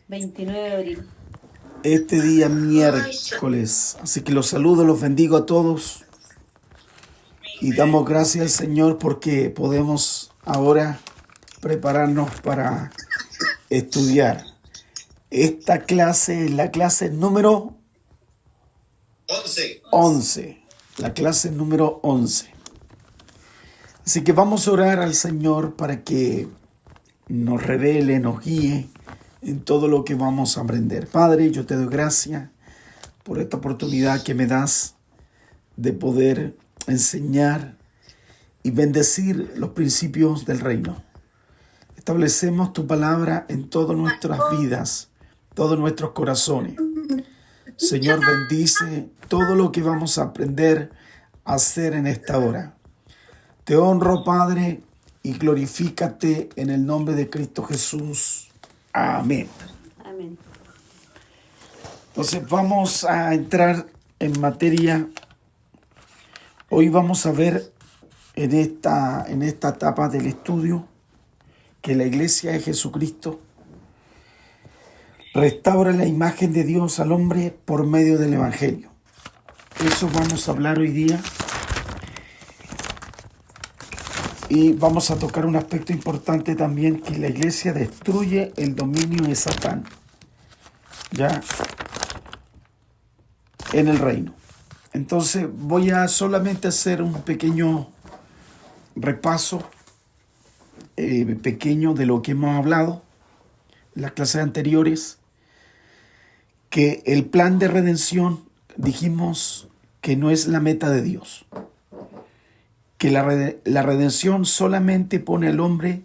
29 de abril. Este día miércoles. Así que los saludo, los bendigo a todos y damos gracias al Señor porque podemos ahora prepararnos para estudiar. Esta clase es la clase número 11. La clase número 11. Así que vamos a orar al Señor para que nos revele, nos guíe en todo lo que vamos a aprender. Padre, yo te doy gracias por esta oportunidad que me das de poder enseñar y bendecir los principios del reino. Establecemos tu palabra en todas nuestras vidas, todos nuestros corazones. Señor, bendice todo lo que vamos a aprender a hacer en esta hora. Te honro, Padre, y glorifícate en el nombre de Cristo Jesús. Amén. Amén. Entonces vamos a entrar en materia. Hoy vamos a ver en esta etapa del estudio que la Iglesia de Jesucristo restaura la imagen de Dios al hombre por medio del Evangelio. Eso vamos a hablar hoy día. Y vamos a tocar un aspecto importante también, que la iglesia destruye el dominio de Satán, ya, en el reino. Entonces voy a solamente hacer un pequeño repaso, pequeño de lo que hemos hablado en las clases anteriores, que el plan de redención, dijimos que no es la meta de Dios. Que la redención solamente pone al hombre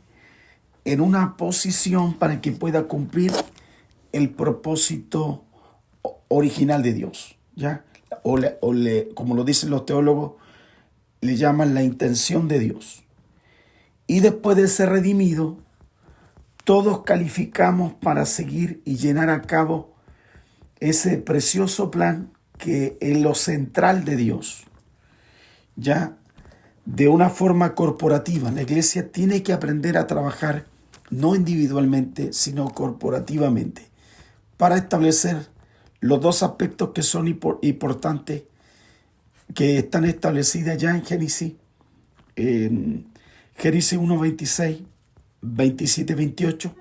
en una posición para que pueda cumplir el propósito original de Dios, ¿ya? Como lo dicen los teólogos, le llaman la intención de Dios. Y después de ser redimido, todos calificamos para seguir y llenar a cabo ese precioso plan que es lo central de Dios, ¿ya? De una forma corporativa. La iglesia tiene que aprender a trabajar no individualmente, sino corporativamente, para establecer los dos aspectos que son importantes, que están establecidas ya en Génesis 1, 26, 27, 28,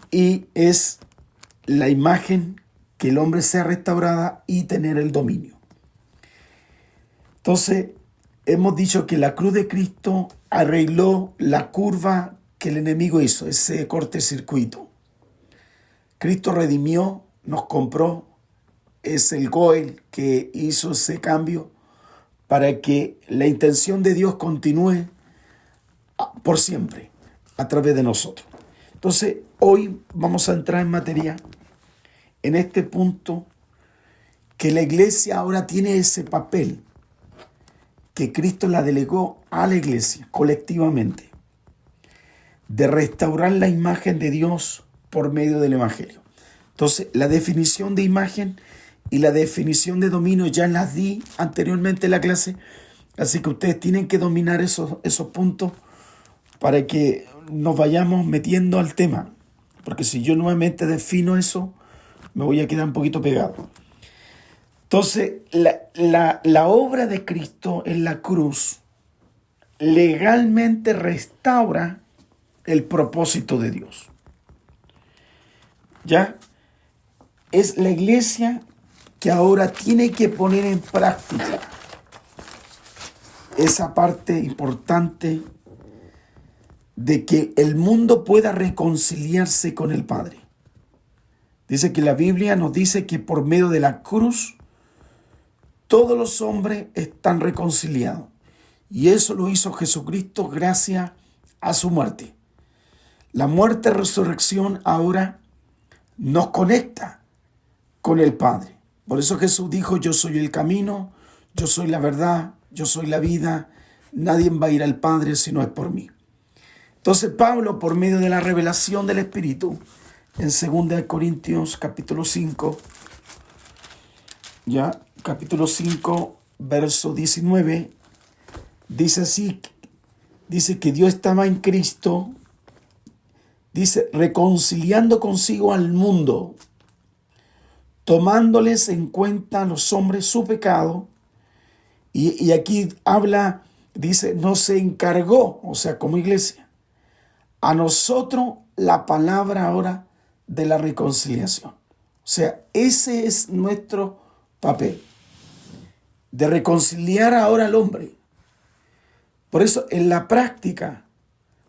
y es la imagen, que el hombre sea restaurada y tener el dominio. Entonces, hemos dicho que la cruz de Cristo arregló la curva que el enemigo hizo, ese cortocircuito. Cristo redimió, nos compró, es el Goel que hizo ese cambio para que la intención de Dios continúe por siempre a través de nosotros. Entonces, hoy vamos a entrar en materia en este punto, que la iglesia ahora tiene ese papel que Cristo la delegó a la iglesia colectivamente, de restaurar la imagen de Dios por medio del Evangelio. Entonces, la definición de imagen y la definición de dominio ya las di anteriormente en la clase, así que ustedes tienen que dominar esos puntos para que nos vayamos metiendo al tema, porque si yo nuevamente defino eso, me voy a quedar un poquito pegado. Entonces, la obra de Cristo en la cruz legalmente restaura el propósito de Dios. ¿Ya? Es la iglesia que ahora tiene que poner en práctica esa parte importante de que el mundo pueda reconciliarse con el Padre. Dice que la Biblia nos dice que por medio de la cruz todos los hombres están reconciliados. Y eso lo hizo Jesucristo gracias a su muerte. La muerte y resurrección ahora nos conecta con el Padre. Por eso Jesús dijo: yo soy el camino, yo soy la verdad, yo soy la vida. Nadie va a ir al Padre si no es por mí. Entonces Pablo, por medio de la revelación del Espíritu, en 2 Corintios capítulo 5, capítulo 5, verso 19, dice así, dice que Dios estaba en Cristo Dice, reconciliando consigo al mundo, tomándoles en cuenta a los hombres su pecado. Y aquí habla, dice, nos se encargó, o sea, como iglesia, a nosotros la palabra ahora de la reconciliación. O sea, ese es nuestro papel, de reconciliar ahora al hombre. Por eso, en la práctica,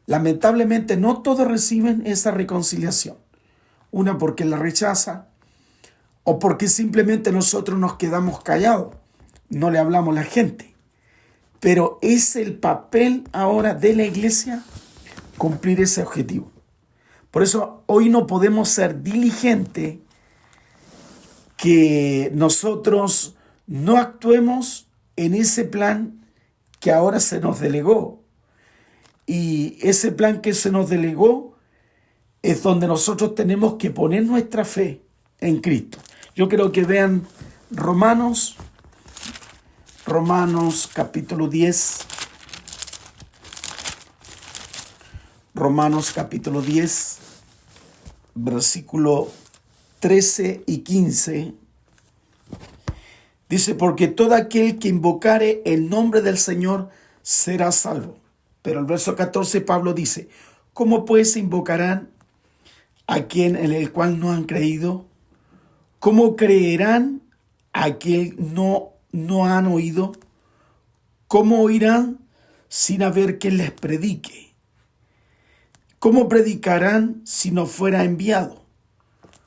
lamentablemente, no todos reciben esa reconciliación. Una porque la rechaza, o porque simplemente nosotros nos quedamos callados, no le hablamos a la gente. Pero es el papel ahora de la iglesia cumplir ese objetivo. Por eso hoy no podemos ser diligentes que nosotros no actuemos en ese plan que ahora se nos delegó. Y ese plan que se nos delegó es donde nosotros tenemos que poner nuestra fe en Cristo. Yo quiero que vean Romanos capítulo 10. Romanos capítulo 10, versículo 13 y 15. Dice, porque todo aquel que invocare el nombre del Señor será salvo. Pero el verso 14 Pablo dice, ¿cómo pues invocarán a quien en el cual no han creído? ¿Cómo creerán a quien no han oído? ¿Cómo oirán sin haber quien les predique? ¿Cómo predicarán si no fuera enviado?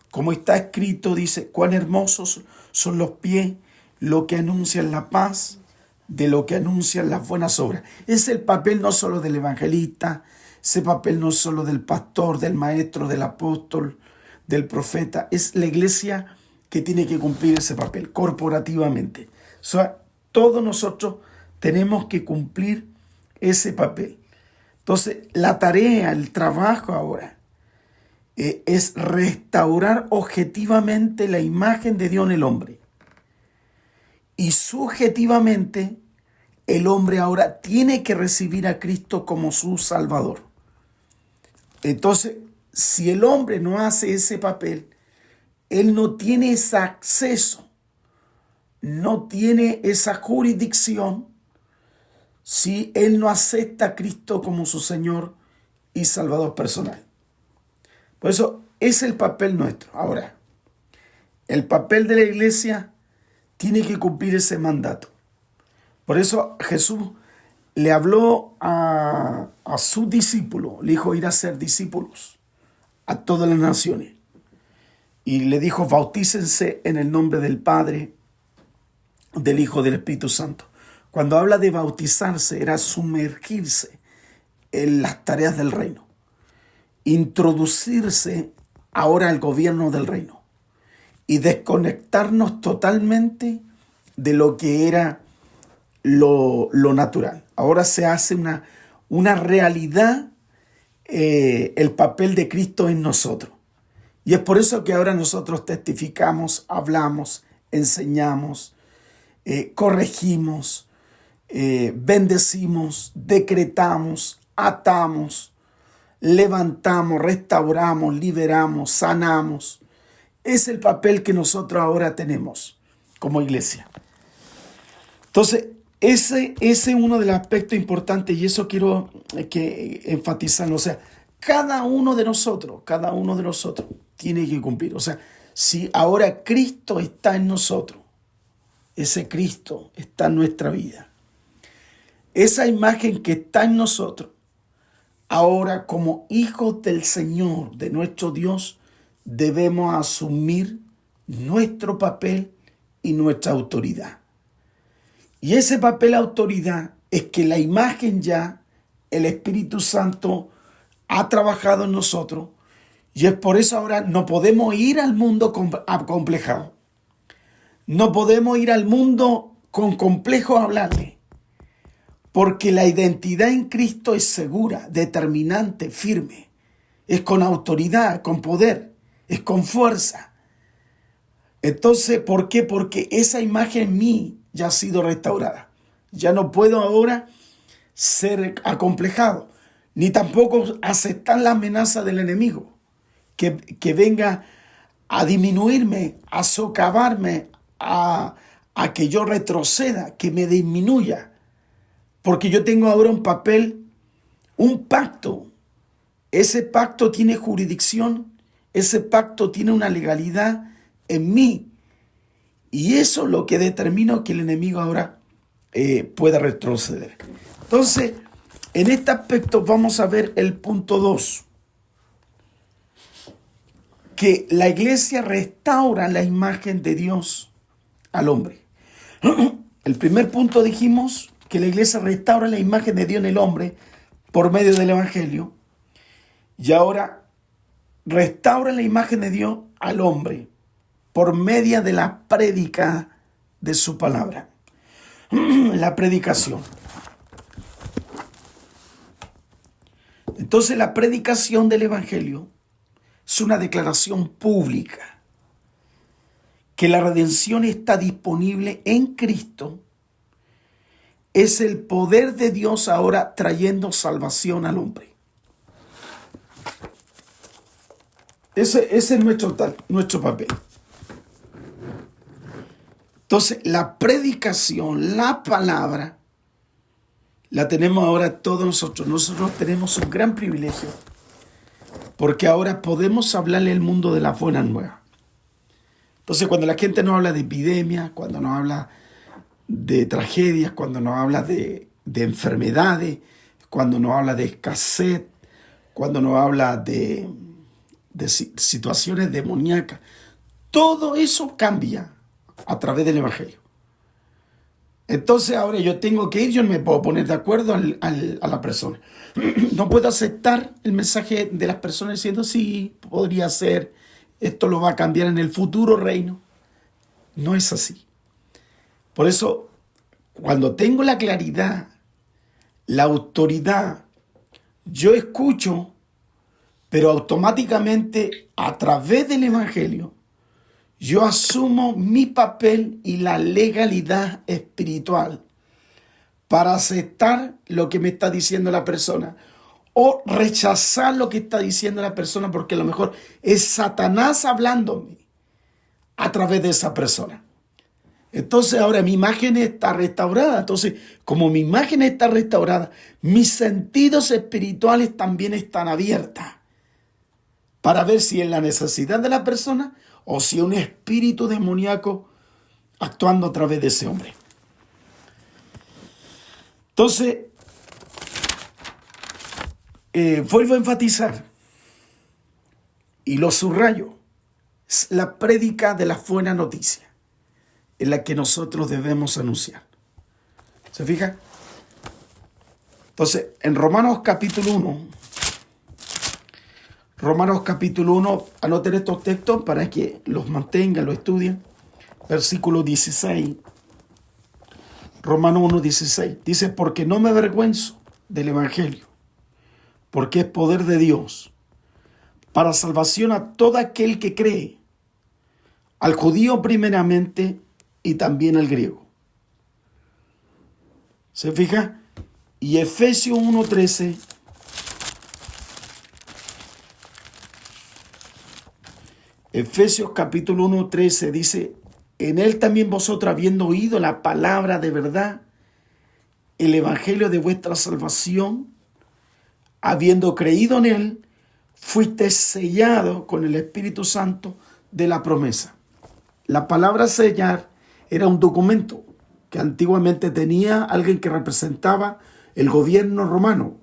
Como está escrito, dice, cuán hermosos son los pies, lo que anuncian la paz, de lo que anuncian las buenas obras. Es el papel no solo del evangelista, ese papel no solo del pastor, del maestro, del apóstol, del profeta. Es la iglesia que tiene que cumplir ese papel corporativamente. O sea, todos nosotros tenemos que cumplir ese papel. Entonces, la tarea, el trabajo ahora es restaurar objetivamente la imagen de Dios en el hombre. Y subjetivamente, el hombre ahora tiene que recibir a Cristo como su Salvador. Entonces, si el hombre no hace ese papel, él no tiene ese acceso, no tiene esa jurisdicción, si él no acepta a Cristo como su Señor y Salvador personal. Por eso es el papel nuestro. Ahora, el papel de la iglesia tiene que cumplir ese mandato. Por eso Jesús le habló a sus discípulos, le dijo ir a ser discípulos a todas las naciones. Y le dijo, bautícense en el nombre del Padre, del Hijo, del Espíritu Santo. Cuando habla de bautizarse, era sumergirse en las tareas del reino. Introducirse ahora al gobierno del reino. Y desconectarnos totalmente de lo que era lo natural. Ahora se hace una realidad el papel de Cristo en nosotros. Y es por eso que ahora nosotros testificamos, hablamos, enseñamos, corregimos, bendecimos, decretamos, atamos, levantamos, restauramos, liberamos, sanamos. Es el papel que nosotros ahora tenemos como iglesia. Entonces, ese es uno de los aspectos importantes y eso quiero que enfatizarlo. O sea, cada uno de nosotros tiene que cumplir. O sea, si ahora Cristo está en nosotros, ese Cristo está en nuestra vida. Esa imagen que está en nosotros, ahora como hijos del Señor, de nuestro Dios, debemos asumir nuestro papel y nuestra autoridad. Y ese papel autoridad es que la imagen ya, el Espíritu Santo ha trabajado en nosotros y es por eso ahora no podemos ir al mundo acomplejado. No podemos ir al mundo con complejo a hablarle. Porque la identidad en Cristo es segura, determinante, firme. Es con autoridad, con poder, es con fuerza. Entonces, ¿por qué? Porque esa imagen en mí ya ha sido restaurada. Ya no puedo ahora ser acomplejado. ni tampoco aceptar la amenaza del enemigo, que venga a disminuirme, a socavarme, a que yo retroceda, que me disminuya. Porque yo tengo ahora un papel, un pacto. Ese pacto tiene jurisdicción, ese pacto tiene una legalidad en mí. Y eso es lo que determina que el enemigo ahora pueda retroceder. Entonces, en este aspecto vamos a ver el punto 2. Que la iglesia restaura la imagen de Dios al hombre. El primer punto dijimos que la iglesia restaura la imagen de Dios en el hombre por medio del evangelio. Y ahora restaura la imagen de Dios al hombre por medio de la prédica de su palabra. La predicación. Entonces la predicación del evangelio es una declaración pública que la redención está disponible en Cristo. Es el poder de Dios ahora trayendo salvación al hombre. Ese es nuestro papel. Entonces, la predicación, la palabra, la tenemos ahora todos nosotros. Nosotros tenemos un gran privilegio porque ahora podemos hablarle al mundo de las buenas nuevas. Entonces, cuando la gente nos habla de epidemias, cuando nos habla de tragedias, cuando nos habla de enfermedades, cuando nos habla de escasez, cuando nos habla de situaciones demoníacas, todo eso cambia a través del evangelio. Entonces ahora yo tengo que ir, yo no me puedo poner de acuerdo a la persona. No puedo aceptar el mensaje de las personas diciendo, sí, podría ser, esto lo va a cambiar en el futuro reino. No es así. Por eso, cuando tengo la claridad, la autoridad, yo escucho, pero automáticamente a través del evangelio, yo asumo mi papel y la legalidad espiritual para aceptar lo que me está diciendo la persona o rechazar lo que está diciendo la persona porque a lo mejor es Satanás hablándome a través de esa persona. Entonces ahora mi imagen está restaurada. Entonces, como mi imagen está restaurada, mis sentidos espirituales también están abiertos para ver si es la necesidad de la persona o si es un espíritu demoníaco actuando a través de ese hombre. Entonces, vuelvo a enfatizar y lo subrayo. Es la prédica de la buena noticia en la que nosotros debemos anunciar. ¿Se fija? Entonces, en Romanos capítulo 1, anoten estos textos para que los mantengan, los estudien. Versículo 16. Romanos 1:16. Dice, porque no me avergüenzo del evangelio, porque es poder de Dios para salvación a todo aquel que cree, al judío primeramente y también al griego. ¿Se fija? Y Efesios 1:13. Efesios capítulo 1:13 dice, en él también vosotros habiendo oído la palabra de verdad, el evangelio de vuestra salvación, habiendo creído en él, fuiste sellado con el Espíritu Santo de la promesa. La palabra sellar era un documento que antiguamente tenía alguien que representaba el gobierno romano.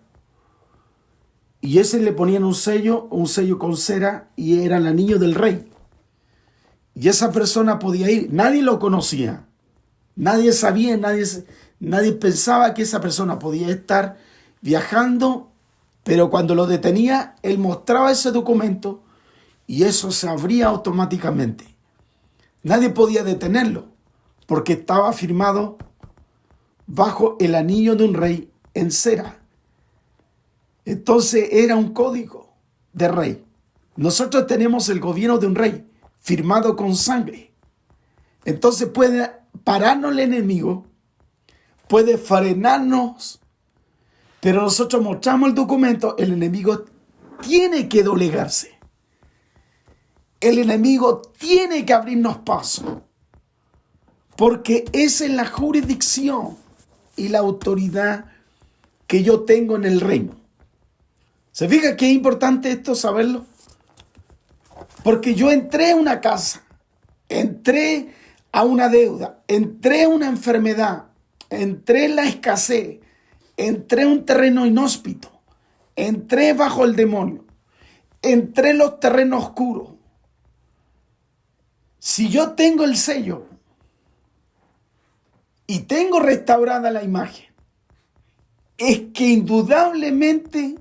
Y ese le ponían un sello con cera, y era el anillo del rey. Y esa persona podía ir, nadie lo conocía, nadie sabía, nadie pensaba que esa persona podía estar viajando, pero cuando lo detenía, él mostraba ese documento y eso se abría automáticamente. Nadie podía detenerlo porque estaba firmado bajo el anillo de un rey en cera. Entonces era un código de rey. Nosotros tenemos el gobierno de un rey firmado con sangre. Entonces puede pararnos el enemigo, puede frenarnos, Pero nosotros mostramos el documento, el enemigo tiene que doblegarse. El enemigo tiene que abrirnos paso. Porque esa es la jurisdicción y la autoridad que yo tengo en el reino. ¿Se fija qué es importante esto saberlo? Porque yo entré a una casa, entré a una deuda, entré a una enfermedad, entré en la escasez, entré en un terreno inhóspito, entré bajo el demonio, entré en los terrenos oscuros. Si yo tengo el sello y tengo restaurada la imagen, es que indudablemente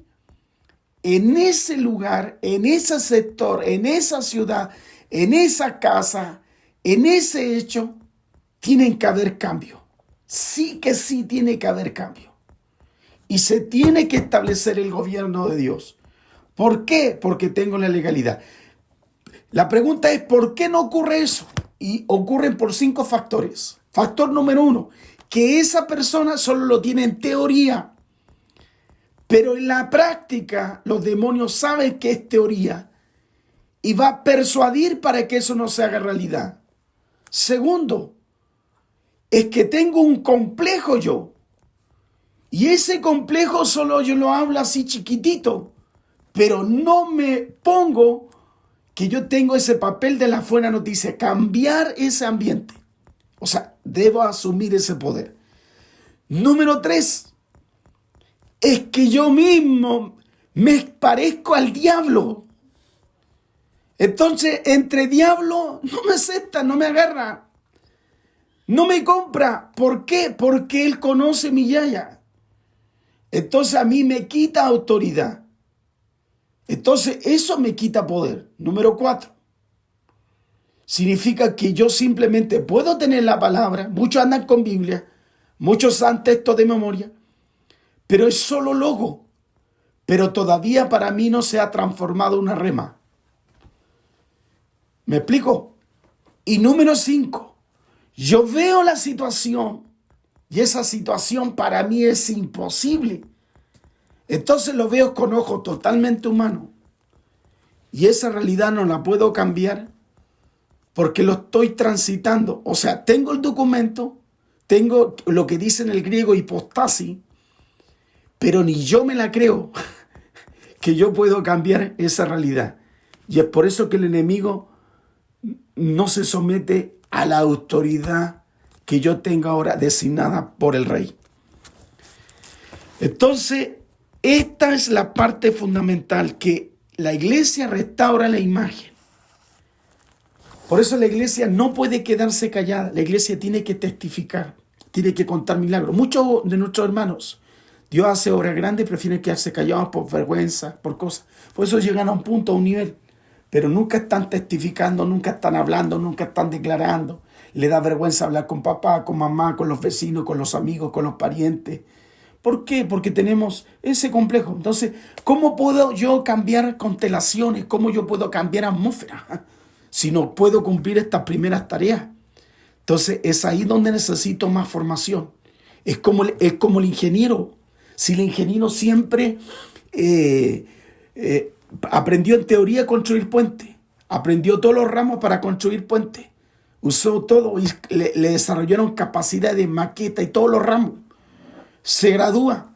en ese lugar, en ese sector, en esa ciudad, en esa casa, en ese hecho, tienen que haber cambio. Sí que sí tiene que haber cambio. Y se tiene que establecer el gobierno de Dios. ¿Por qué? Porque tengo la legalidad. La pregunta es, ¿por qué no ocurre eso? Y ocurren por 5 factores. Factor número 1, que esa persona solo lo tiene en teoría. Pero en la práctica, los demonios saben que es teoría y va a persuadir para que eso no se haga realidad. Segundo, es que tengo un complejo yo. Y ese complejo solo yo lo hablo así chiquitito, pero no me pongo que yo tengo ese papel de la buena noticia, cambiar ese ambiente. O sea, debo asumir ese poder. Número 3. Es que yo mismo me parezco al diablo. Entonces, entre diablo no me acepta, no me agarra, no me compra. ¿Por qué? Porque él conoce mi yaya. Entonces a mí me quita autoridad. Entonces eso me quita poder. Número 4. Significa que yo simplemente puedo tener la palabra. Muchos andan con Biblia, muchos saben textos de memoria, pero es solo logo. Pero todavía para mí no se ha transformado una rema. ¿Me explico? Y número 5. Yo veo la situación y esa situación para mí es imposible. Entonces lo veo con ojos totalmente humanos. Y esa realidad no la puedo cambiar porque lo estoy transitando. O sea, tengo el documento, tengo lo que dice en el griego hipostasis, pero ni yo me la creo que yo puedo cambiar esa realidad. Y es por eso que el enemigo no se somete a la autoridad que yo tengo ahora designada por el rey. Entonces, esta es la parte fundamental, que la iglesia restaura la imagen. Por eso la iglesia no puede quedarse callada. La iglesia tiene que testificar, tiene que contar milagros. Muchos de nuestros hermanos, Dios hace obras grandes, prefieren quedarse callados por vergüenza, por cosas. Por eso llegan a un punto, a un nivel. Pero nunca están testificando, nunca están hablando, nunca están declarando. Le da vergüenza hablar con papá, con mamá, con los vecinos, con los amigos, con los parientes. ¿Por qué? Porque tenemos ese complejo. Entonces, ¿cómo puedo yo cambiar constelaciones? ¿Cómo yo puedo cambiar atmósfera? Si no puedo cumplir estas primeras tareas. Entonces, es ahí donde necesito más formación. Es como el ingeniero. Si el ingeniero siempre aprendió en teoría a construir puentes, aprendió todos los ramos para construir puentes, usó todo y le desarrollaron capacidad de maqueta y todos los ramos, se gradúa,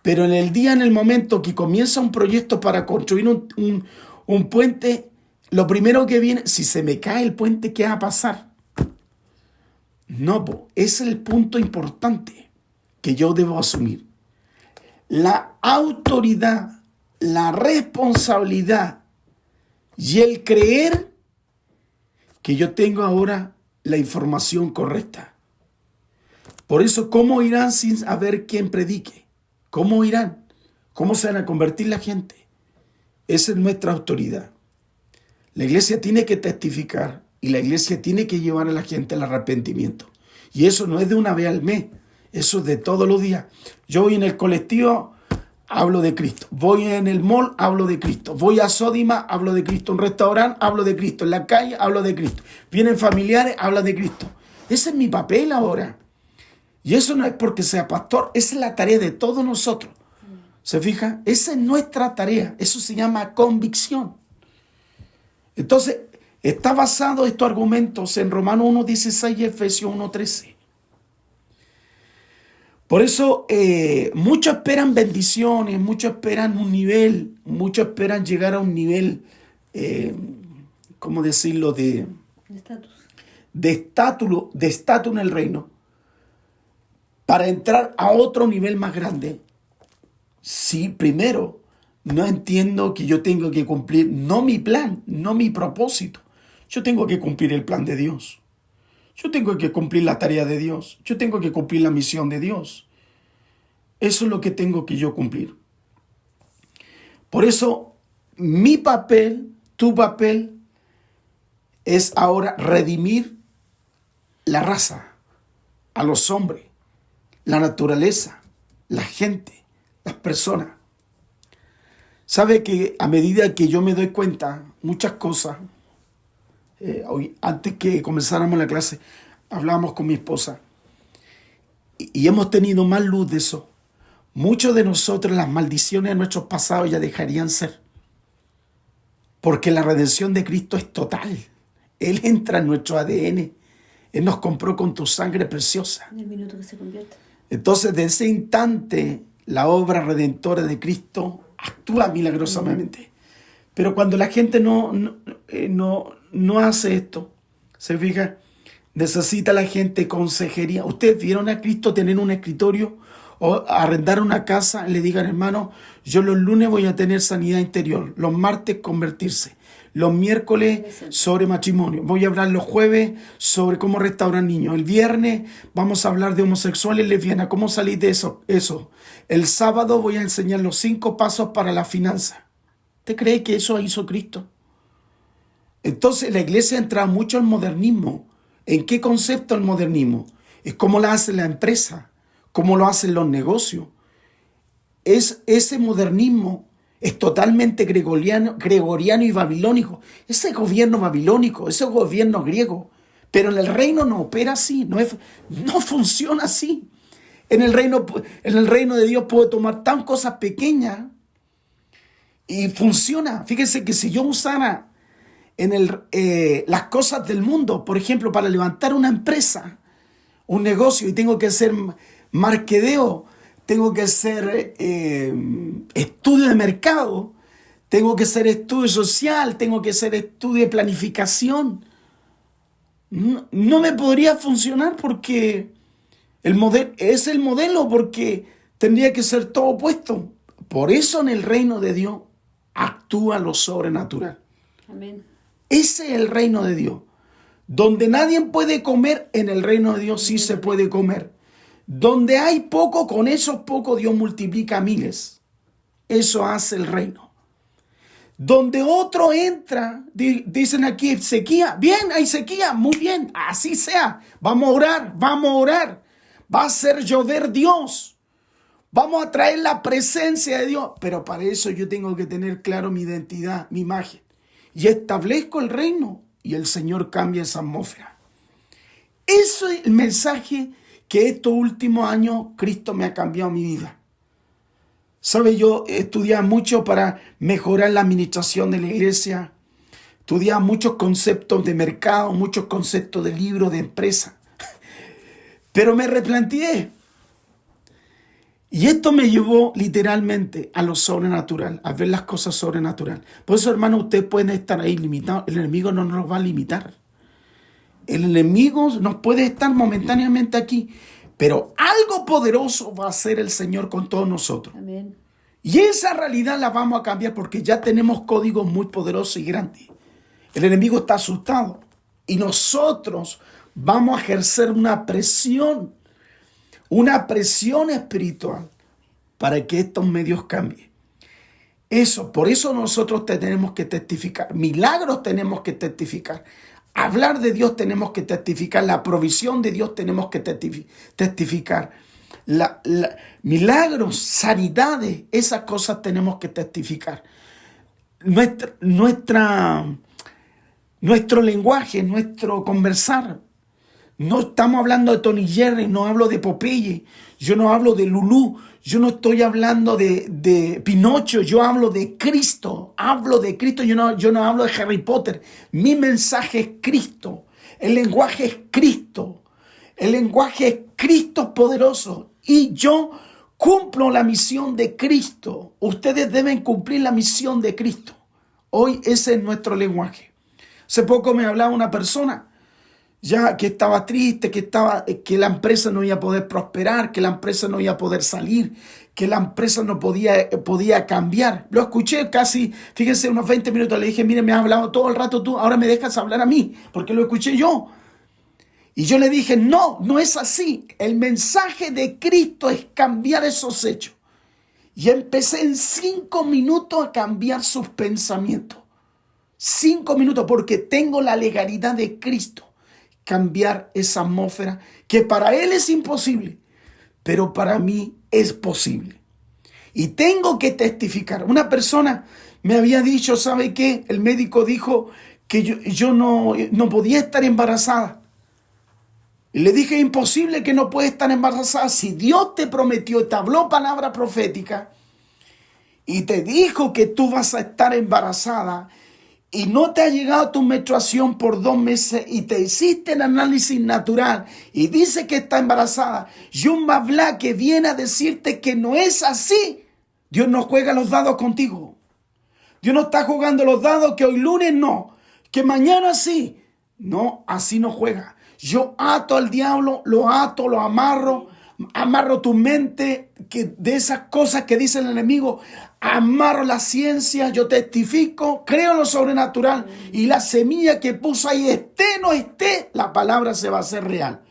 pero en el momento que comienza un proyecto para construir un puente, lo primero que viene, si se me cae el puente, ¿qué va a pasar? No, ese es el punto importante que yo debo asumir. La autoridad, la responsabilidad y el creer que yo tengo ahora la información correcta. Por eso, ¿cómo irán sin saber quién predique? ¿Cómo irán? ¿Cómo se van a convertir la gente? Esa es nuestra autoridad. La iglesia tiene que testificar y la iglesia tiene que llevar a la gente al arrepentimiento. Y eso no es de una vez al mes, eso es de todos los días. Yo voy en el colectivo, hablo de Cristo. Voy en el mall, hablo de Cristo. Voy a Sódima, hablo de Cristo. En un restaurante, hablo de Cristo. En la calle, hablo de Cristo. Vienen familiares, hablo de Cristo. Ese es mi papel ahora. Y eso no es porque sea pastor, esa es la tarea de todos nosotros. ¿Se fija? Esa es nuestra tarea. Eso se llama convicción. Entonces, está basado estos argumentos en Romanos 1:16 y Efesios 1:13. Por eso muchos esperan bendiciones, muchos esperan un nivel, muchos esperan llegar a un nivel, ¿cómo decirlo?, de estatus en el reino, para entrar a otro nivel más grande. Sí, primero, no entiendo que yo tengo que cumplir, no mi plan, no mi propósito. Yo tengo que cumplir el plan de Dios. Yo tengo que cumplir la tarea de Dios. Yo tengo que cumplir la misión de Dios. Eso es lo que tengo que yo cumplir. Por eso, mi papel, tu papel, es ahora redimir la raza, a los hombres, la naturaleza, la gente, las personas. Sabe que a medida que yo me doy cuenta, muchas cosas, hoy, antes que comenzáramos la clase, hablábamos con mi esposa y hemos tenido más luz de eso. Muchos de nosotros, las maldiciones de nuestros pasados ya dejarían ser, porque la redención de Cristo es total. Él entra en nuestro ADN. Él nos compró con tu sangre preciosa. En el minuto que se convierte. Entonces, de ese instante, la obra redentora de Cristo actúa milagrosamente. Pero cuando la gente no hace esto, se fija, necesita la gente consejería. ¿Ustedes vieron a Cristo tener un escritorio o arrendar una casa? Le digan, hermano, yo los lunes voy a tener sanidad interior, los martes convertirse, los miércoles sobre matrimonio, voy a hablar los jueves sobre cómo restaurar niños, el viernes vamos a hablar de homosexuales y lesbianas, cómo salir de eso. El sábado voy a enseñar los 5 pasos para la finanza. ¿Usted cree que eso hizo Cristo? Entonces la iglesia entra mucho al modernismo. ¿En qué concepto el modernismo? Es cómo lo hace la empresa, cómo lo hacen los negocios. Ese modernismo es totalmente gregoriano y babilónico. Ese gobierno babilónico, ese gobierno griego. Pero en el reino no opera así, no funciona así. En el reino de Dios puedo tomar tan cosas pequeñas y funciona. Fíjense que si yo usara las cosas del mundo, por ejemplo, para levantar una empresa, un negocio, y tengo que hacer marketeo, tengo que hacer estudio de mercado, tengo que hacer estudio social, tengo que hacer estudio de planificación, no me podría funcionar porque es el modelo, porque tendría que ser todo opuesto. Por eso en el reino de Dios actúa lo sobrenatural. Amén. Ese es el reino de Dios. Donde nadie puede comer, en el reino de Dios sí se puede comer. Donde hay poco, con esos pocos Dios multiplica miles. Eso hace el reino. Donde otro entra, dicen aquí sequía. Bien, hay sequía, muy bien, así sea. Vamos a orar. Va a hacer llover Dios. Vamos a traer la presencia de Dios. Pero para eso yo tengo que tener claro mi identidad, mi imagen. Y establezco el reino y el Señor cambia esa atmósfera. Eso es el mensaje que estos últimos años Cristo me ha cambiado mi vida. ¿Sabe? Yo estudiaba mucho para mejorar la administración de la iglesia. Estudiaba muchos conceptos de mercado, muchos conceptos de libros, de empresa. Pero me replanteé. Y esto me llevó literalmente a lo sobrenatural, a ver las cosas sobrenatural. Por eso, hermano, ustedes pueden estar ahí limitados. El enemigo no nos va a limitar. El enemigo nos puede estar momentáneamente aquí, pero algo poderoso va a hacer el Señor con todos nosotros. Amén. Y esa realidad la vamos a cambiar porque ya tenemos códigos muy poderosos y grandes. El enemigo está asustado y nosotros vamos a ejercer una presión espiritual para que estos medios cambien. Por eso nosotros tenemos que testificar. Milagros tenemos que testificar. Hablar de Dios tenemos que testificar. La provisión de Dios tenemos que testificar. Milagros, sanidades, esas cosas tenemos que testificar. Nuestro lenguaje, nuestro conversar, No estamos hablando de Tony Jerry, no hablo de Popeye, yo no hablo de Lulú, yo no estoy hablando de Pinocho, yo hablo de Cristo, yo no hablo de Harry Potter. Mi mensaje es Cristo, el lenguaje es Cristo, el lenguaje es Cristo poderoso y yo cumplo la misión de Cristo. Ustedes deben cumplir la misión de Cristo. Hoy ese es nuestro lenguaje. Hace poco me hablaba una persona ya que estaba triste, que la empresa no iba a poder prosperar, que la empresa no iba a poder salir, que la empresa no podía cambiar. Lo escuché casi, fíjense, unos 20 minutos. Le dije, mire, me has hablado todo el rato tú, ahora me dejas hablar a mí, porque lo escuché yo. Y yo le dije, no, no es así. El mensaje de Cristo es cambiar esos hechos. Y empecé en 5 minutos a cambiar sus pensamientos. 5 minutos, porque tengo la legalidad de Cristo. Cambiar esa atmósfera que para él es imposible, pero para mí es posible. Y tengo que testificar. Una persona me había dicho, ¿sabe qué? El médico dijo que yo no podía estar embarazada. Y le dije, imposible que no puedas estar embarazada. Si Dios te prometió, te habló palabra profética y te dijo que tú vas a estar embarazada, y no te ha llegado tu menstruación por 2 meses y te hiciste el análisis natural y dice que está embarazada, y un Mabla que viene a decirte que no es así, Dios no juega los dados contigo. Dios no está jugando los dados que hoy lunes no, que mañana sí. No, así no juega. Yo ato al diablo, lo amarro tu mente de esas cosas que dice el enemigo. Amarro la ciencia, yo testifico, creo en lo sobrenatural y la semilla que puso ahí, esté no esté, la palabra se va a hacer real.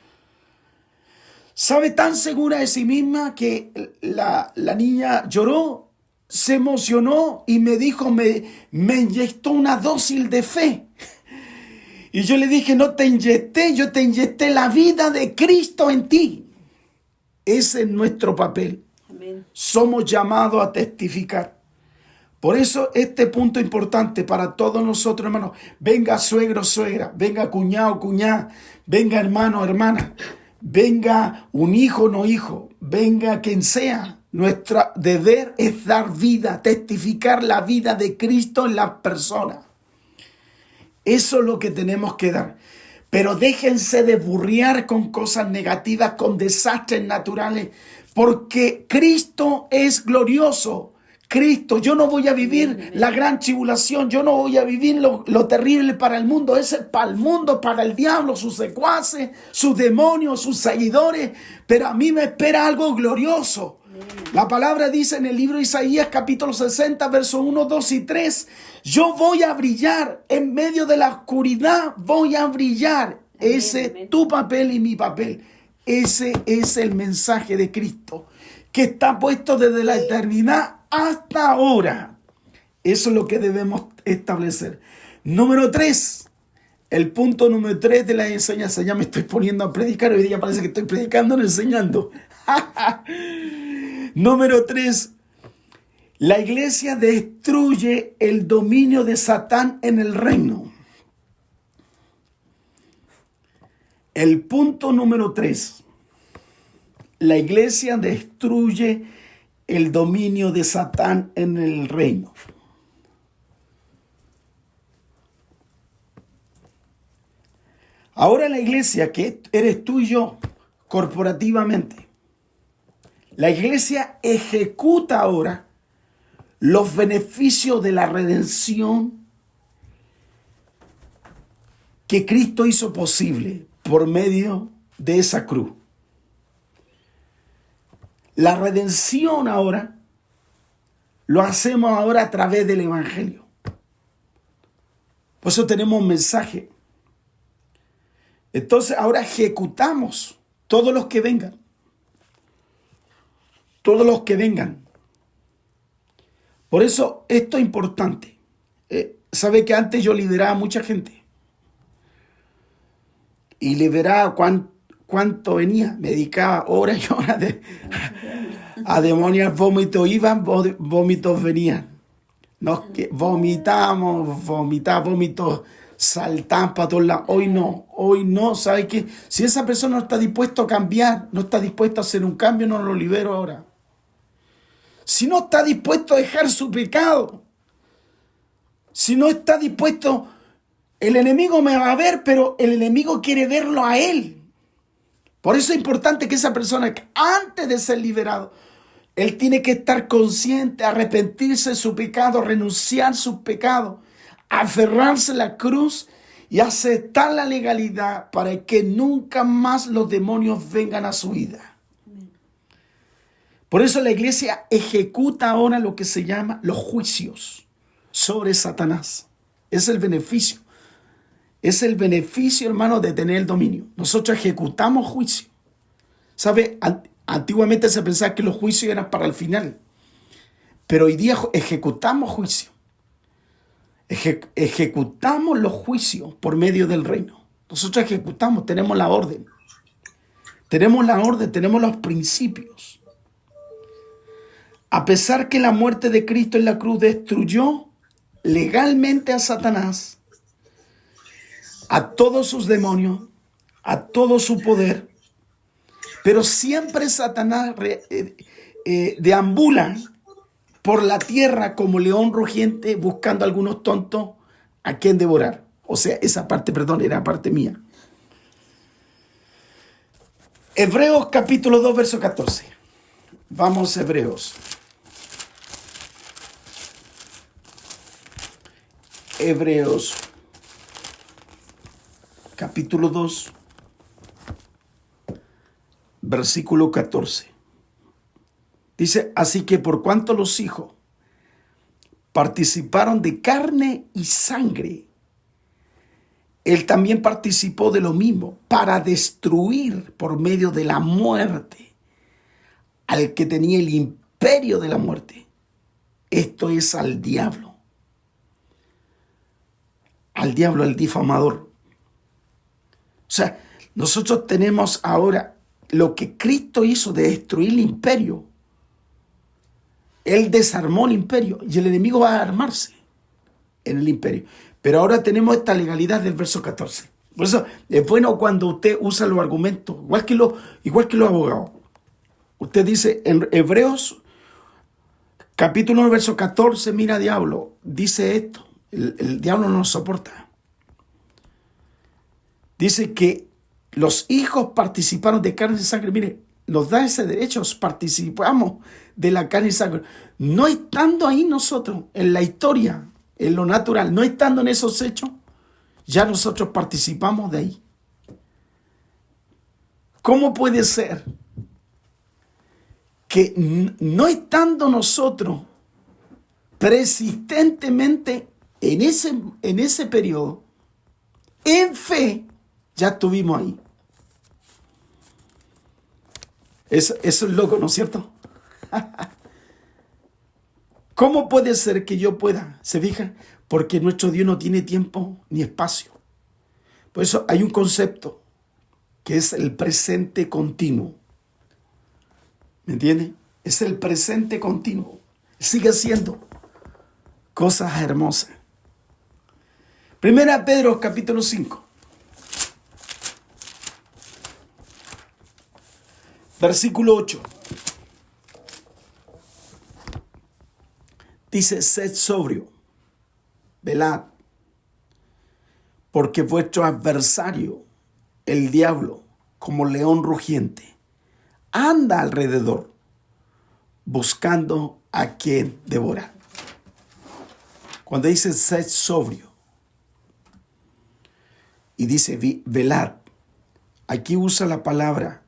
¿Sabe? Tan segura de sí misma que la niña lloró, se emocionó y me dijo, me inyectó una dosis de fe. Y yo le dije, no te inyecté, yo te inyecté la vida de Cristo en ti. Ese es nuestro papel. Amén. Somos llamados a testificar. Por eso este punto importante para todos nosotros, hermanos. Venga suegro, suegra, venga cuñado, cuñada, venga hermano, hermana, venga un hijo, no hijo, venga quien sea. Nuestro deber es dar vida, testificar la vida de Cristo en las personas. Eso es lo que tenemos que dar. Pero déjense de burriar con cosas negativas, con desastres naturales, porque Cristo es glorioso. Cristo, yo no voy a vivir la gran tribulación, yo no voy a vivir lo terrible para el mundo. Ese es para el mundo, para el diablo, sus secuaces, sus demonios, sus seguidores. Pero a mí me espera algo glorioso. La palabra dice en el libro de Isaías, capítulo 60, versos 1, 2 y 3. Yo voy a brillar en medio de la oscuridad, voy a brillar. Ese es tu papel y mi papel. Ese es el mensaje de Cristo, que está puesto desde la eternidad hasta ahora. Eso es lo que debemos establecer. Número 3. El punto número 3 de la enseñanza. Ya me estoy poniendo a predicar. Hoy día parece que estoy predicando, no enseñando. Número 3. La iglesia destruye el dominio de Satán en el reino. El punto número 3. La iglesia destruye el dominio de Satán en el reino. Ahora la iglesia, que eres tú y yo, corporativamente, la iglesia ejecuta ahora los beneficios de la redención que Cristo hizo posible por medio de esa cruz. La redención ahora lo hacemos ahora a través del evangelio. Por eso tenemos un mensaje. Entonces ahora ejecutamos todos los que vengan. Todos los que vengan. Por eso esto es importante. Sabe que antes yo lideraba a mucha gente. Y liberaba cuánto venía. Me dedicaba horas y horas a demonios. Vómitos iban, vómitos venían. Nos vomitábamos, vómitos saltar para todos lados. Hoy no, ¿sabe qué? Si esa persona no está dispuesto a cambiar, no está dispuesto a hacer un cambio, no lo libero ahora. Si no está dispuesto a dejar su pecado, si no está dispuesto, el enemigo me va a ver, pero el enemigo quiere verlo a él. Por eso es importante que esa persona, antes de ser liberado, él tiene que estar consciente, arrepentirse de su pecado, renunciar a sus pecados, aferrarse a la cruz y aceptar la legalidad para que nunca más los demonios vengan a su vida. Por eso la iglesia ejecuta ahora lo que se llama los juicios sobre Satanás. Es el beneficio. Es el beneficio, hermano, de tener el dominio. Nosotros ejecutamos juicio. ¿Sabe? Antiguamente se pensaba que los juicios eran para el final. Pero hoy día ejecutamos juicio. Ejecutamos los juicios por medio del reino. Nosotros ejecutamos, tenemos la orden. Tenemos la orden, tenemos los principios. A pesar que la muerte de Cristo en la cruz destruyó legalmente a Satanás, a todos sus demonios, a todo su poder, pero siempre Satanás deambula por la tierra como león rugiente buscando a algunos tontos a quien devorar. O sea, esa parte, perdón, era parte mía. Hebreos capítulo 2, verso 14. Vamos, Hebreos. Hebreos capítulo 2, versículo 14. Dice, así que por cuanto los hijos participaron de carne y sangre, él también participó de lo mismo para destruir por medio de la muerte al que tenía el imperio de la muerte. Esto es al diablo. Al diablo, el difamador. O sea, nosotros tenemos ahora lo que Cristo hizo de destruir el imperio. Él desarmó el imperio y el enemigo va a armarse en el imperio. Pero ahora tenemos esta legalidad del verso 14. Por eso es bueno cuando usted usa los argumentos, igual que los abogados. Usted dice en Hebreos capítulo 1, verso 14, mira, diablo, dice esto. El diablo no nos soporta. Dice que los hijos participaron de carne y sangre. Mire, nos da ese derecho, participamos de la carne y sangre. No estando ahí nosotros, en la historia, en lo natural, no estando en esos hechos, ya nosotros participamos de ahí. ¿Cómo puede ser que no estando nosotros persistentemente en ese periodo, en fe, ya estuvimos ahí? Eso es loco, ¿no es cierto? ¿Cómo puede ser que yo pueda? ¿Se fijan? Porque nuestro Dios no tiene tiempo ni espacio. Por eso hay un concepto que es el presente continuo. ¿Me entiende? Es el presente continuo. Sigue haciendo cosas hermosas. Primera Pedro capítulo 5. Versículo 8. Dice, sed sobrio, velad, porque vuestro adversario, el diablo, como león rugiente, anda alrededor, buscando a quien devorar. Cuando dice sed sobrio, y dice velad, aquí usa la palabra,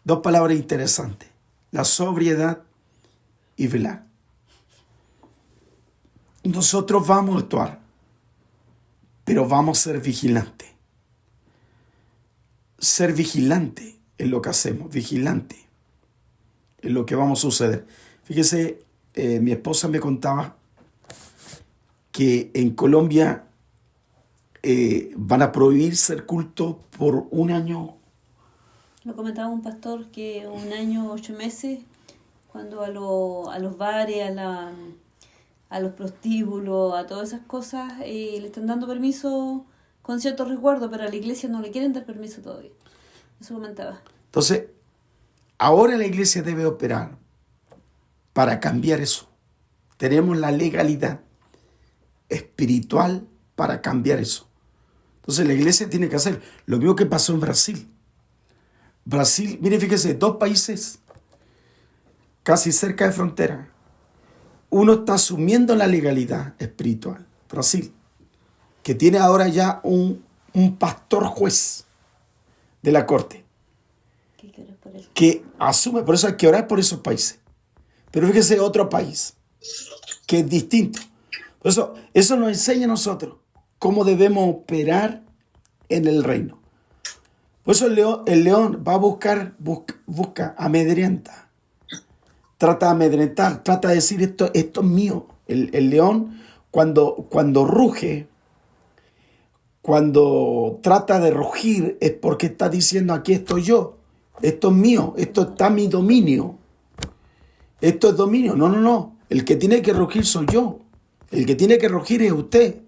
dos palabras interesantes, la sobriedad y velar. Nosotros vamos a actuar, pero vamos a ser vigilantes. Ser vigilante en lo que hacemos, vigilante en lo que vamos a suceder. Fíjese, mi esposa me contaba que en Colombia van a prohibir ser culto por un año. Lo comentaba un pastor que 1 año, 8 meses, cuando a los bares, a los prostíbulos, a todas esas cosas, le están dando permiso con cierto resguardo, pero a la iglesia no le quieren dar permiso todavía. Eso comentaba. Entonces, ahora la iglesia debe operar para cambiar eso. Tenemos la legalidad espiritual para cambiar eso. Entonces la iglesia tiene que hacer lo mismo que pasó en Brasil. Brasil, mire, fíjese, 2 países casi cerca de frontera. Uno está asumiendo la legalidad espiritual, Brasil, que tiene ahora ya un pastor juez de la corte que asume, por eso hay que orar por esos países. Pero fíjese otro país que es distinto. Por eso nos enseña a nosotros cómo debemos operar en el reino. Por eso el león va a busca, amedrenta. Trata de amedrentar, trata de decir esto es mío. El león cuando ruge, cuando trata de rugir, es porque está diciendo aquí estoy yo. Esto es mío, esto está en mi dominio. Esto es dominio. No. El que tiene que rugir soy yo. El que tiene que rugir es usted.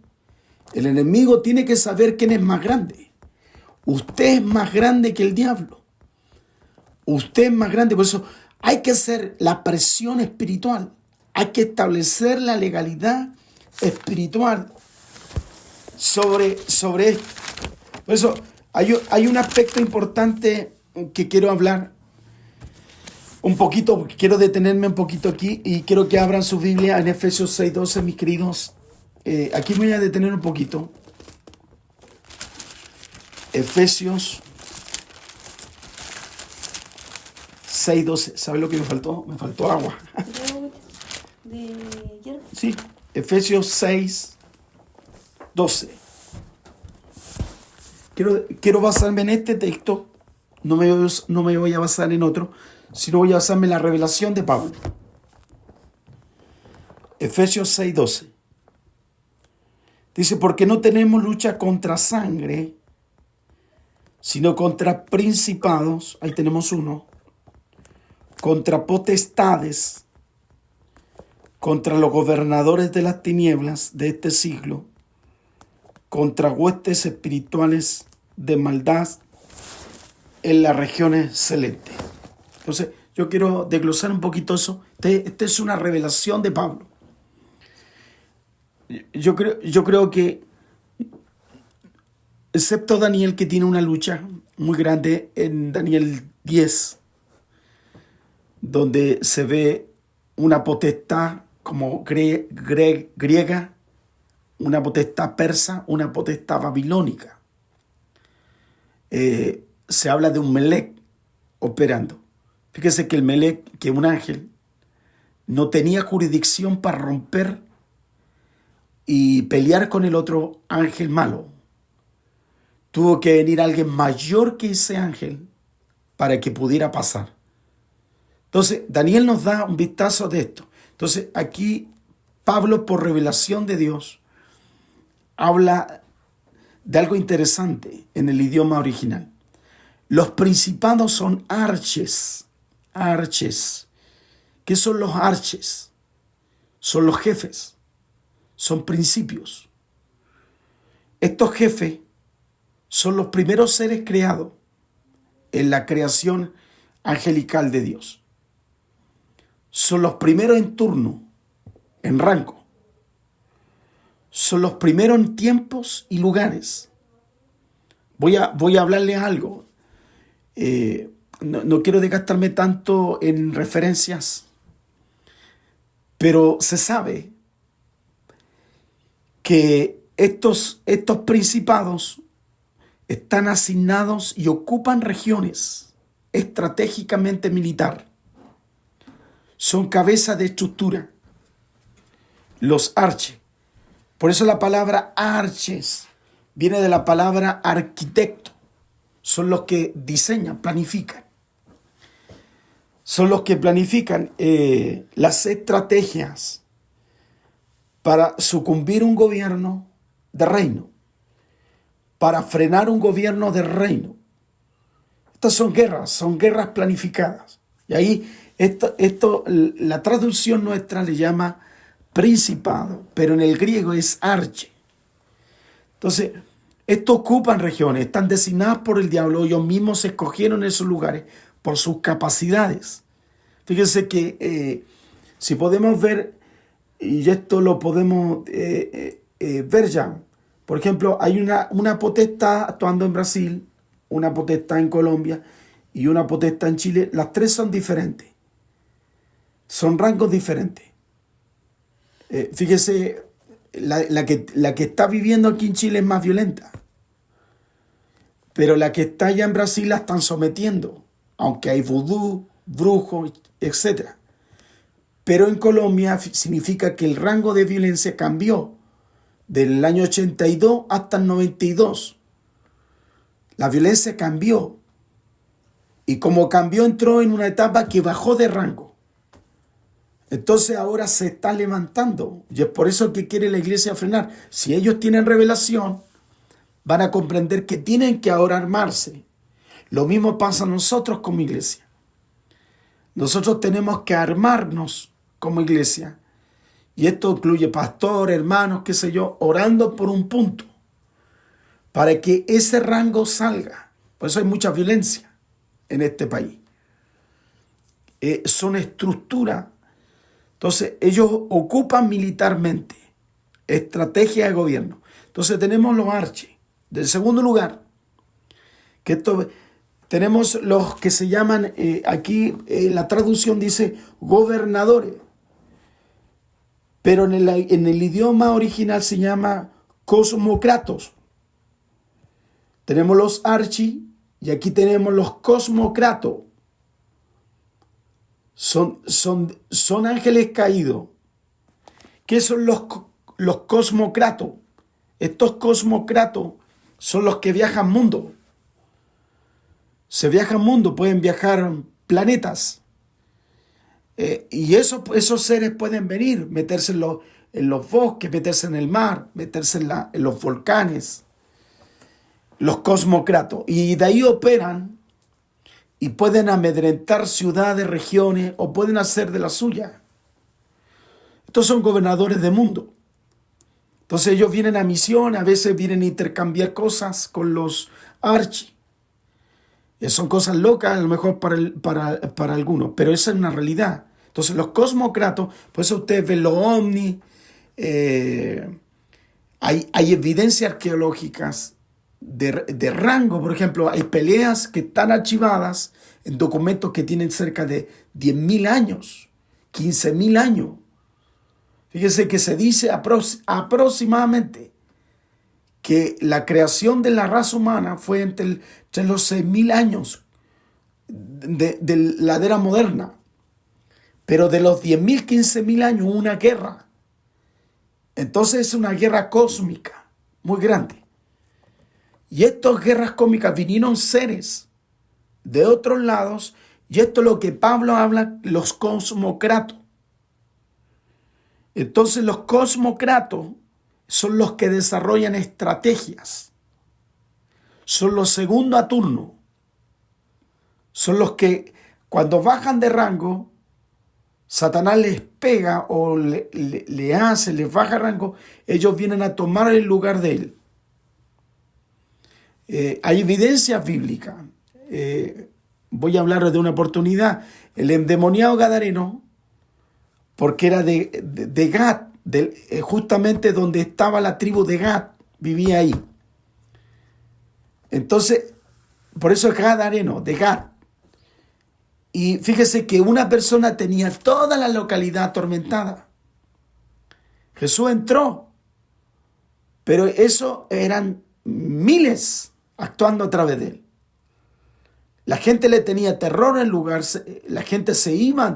El enemigo tiene que saber quién es más grande. Usted es más grande que el diablo. Usted es más grande. Por eso hay que hacer la presión espiritual. Hay que establecer la legalidad espiritual sobre esto. Por eso hay un aspecto importante que quiero hablar un poquito. Quiero detenerme un poquito aquí y quiero que abran su Biblia en Efesios 6:12, mis queridos. Aquí me voy a detener un poquito. Efesios 6:12. ¿Sabe lo que me faltó? Me faltó agua. ¿De hierba? Sí, Efesios 6:12. Quiero basarme en este texto. No me voy a basar en otro, sino voy a basarme en la revelación de Pablo. Efesios 6:12. Dice, porque no tenemos lucha contra sangre, sino contra principados, ahí tenemos uno, contra potestades, contra los gobernadores de las tinieblas de este siglo, contra huestes espirituales de maldad en las regiones celestes. Entonces, yo quiero desglosar un poquito eso. Esta es una revelación de Pablo. Yo creo que, excepto Daniel, que tiene una lucha muy grande en Daniel 10, donde se ve una potestad como griega, una potestad persa, una potestad babilónica. Se habla de un Melec operando. Fíjese que el Melec, que un ángel, no tenía jurisdicción para romper y pelear con el otro ángel malo. Tuvo que venir alguien mayor que ese ángel para que pudiera pasar. Entonces, Daniel nos da un vistazo de esto. Entonces, aquí Pablo, por revelación de Dios, habla de algo interesante en el idioma original. Los principados son arches. Arches. ¿Qué son los arches? Son los jefes. Son principios. Estos jefes son los primeros seres creados en la creación angelical de Dios. Son los primeros en turno, en rango. Son los primeros en tiempos y lugares. Voy a hablarles algo. No quiero desgastarme tanto en referencias, pero se sabe que estos principados están asignados y ocupan regiones estratégicamente militar. Son cabeza de estructura. Los arches. Por eso la palabra arches viene de la palabra arquitecto. Son los que diseñan, planifican. Son los que planifican las estrategias para sucumbir un gobierno de reino, para frenar un gobierno de reino. Estas son guerras planificadas. Y ahí la traducción nuestra le llama principado, pero en el griego es arche. Entonces, estos ocupan regiones, están designadas por el diablo, ellos mismos se escogieron esos lugares por sus capacidades. Fíjense que si podemos ver, y esto lo podemos ver ya, por ejemplo, hay una potestad actuando en Brasil, una potestad en Colombia y una potestad en Chile. Las tres son diferentes, son rangos diferentes. Fíjese, la que está viviendo aquí en Chile es más violenta, pero la que está allá en Brasil la están sometiendo, aunque hay vudú, brujos, etc. Pero en Colombia significa que el rango de violencia cambió del año 82 hasta el 92. La violencia cambió. Y como cambió, entró en una etapa que bajó de rango. Entonces ahora se está levantando. Y es por eso que quiere la iglesia frenar. Si ellos tienen revelación, van a comprender que tienen que ahora armarse. Lo mismo pasa a nosotros como iglesia. Nosotros tenemos que armarnos como iglesia. Y esto incluye pastor, hermanos, qué sé yo, orando por un punto, para que ese rango salga. Por eso hay mucha violencia en este país. Son estructuras. Entonces, ellos ocupan militarmente, estrategia de gobierno. Entonces, tenemos los arches. Del segundo lugar, que tenemos los que se llaman, aquí la traducción dice gobernadores, pero en el idioma original se llama cosmocratos. Tenemos los archi y aquí tenemos los cosmocratos. Son ángeles caídos. ¿Qué son los cosmocratos? Estos cosmocratos son los que viajan mundo. Se viajan mundo, pueden viajar planetas. Y esos seres pueden venir, meterse en los bosques, meterse en el mar, meterse en los volcanes. Los cosmocratos. Y de ahí operan y pueden amedrentar ciudades, regiones, o pueden hacer de la suya. Estos son gobernadores de mundo. Entonces ellos vienen a misión, a veces vienen a intercambiar cosas con los archi. Son cosas locas, a lo mejor para algunos, pero esa es una realidad. Entonces los cosmocratos, por eso ustedes ven los ovnis, hay evidencias arqueológicas de rango. Por ejemplo, hay peleas que están archivadas en documentos que tienen cerca de 10.000 años, 15.000 años. Fíjese que se dice aproximadamente que la creación de la raza humana fue entre los 6.000 años de la era moderna. Pero de los 10.000, 15.000 años hubo una guerra. Entonces es una guerra cósmica muy grande. Y estas guerras cósmicas vinieron seres de otros lados. Y esto es lo que Pablo habla, los cosmocratos. Entonces los cosmocratos son los que desarrollan estrategias. Son los segundos a turno. Son los que cuando bajan de rango, Satanás les pega o les baja rango, ellos vienen a tomar el lugar de él. Hay evidencia bíblica. Voy a hablar de una oportunidad. El endemoniado gadareno, porque era de Gad, justamente donde estaba la tribu de Gad, vivía ahí. Entonces, por eso es gadareno, de Gad. Y fíjese que una persona tenía toda la localidad atormentada. Jesús entró, pero eso eran miles actuando a través de él. La gente le tenía terror al lugar, la gente se iba.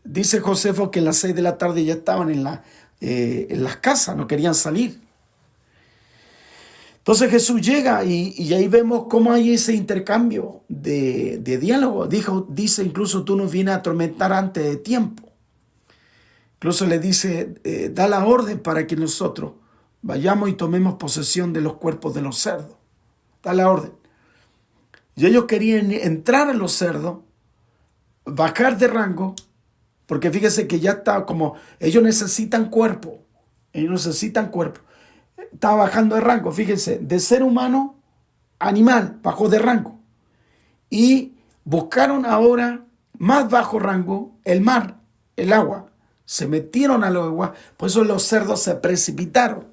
Dice Josefo que a las 6 de la tarde ya estaban en las casas, no querían salir. Entonces Jesús llega y ahí vemos cómo hay ese intercambio de diálogo. Dice incluso tú nos vienes a atormentar antes de tiempo. Incluso le dice, da la orden para que nosotros vayamos y tomemos posesión de los cuerpos de los cerdos. Da la orden. Y ellos querían entrar a los cerdos, bajar de rango Porque fíjese que ya está como, ellos necesitan cuerpo. Ellos necesitan cuerpo. Está bajando de rango, fíjense, de ser humano, animal, bajó de rango. Y buscaron ahora más bajo rango, el mar, el agua. Se metieron al agua, por eso los cerdos se precipitaron.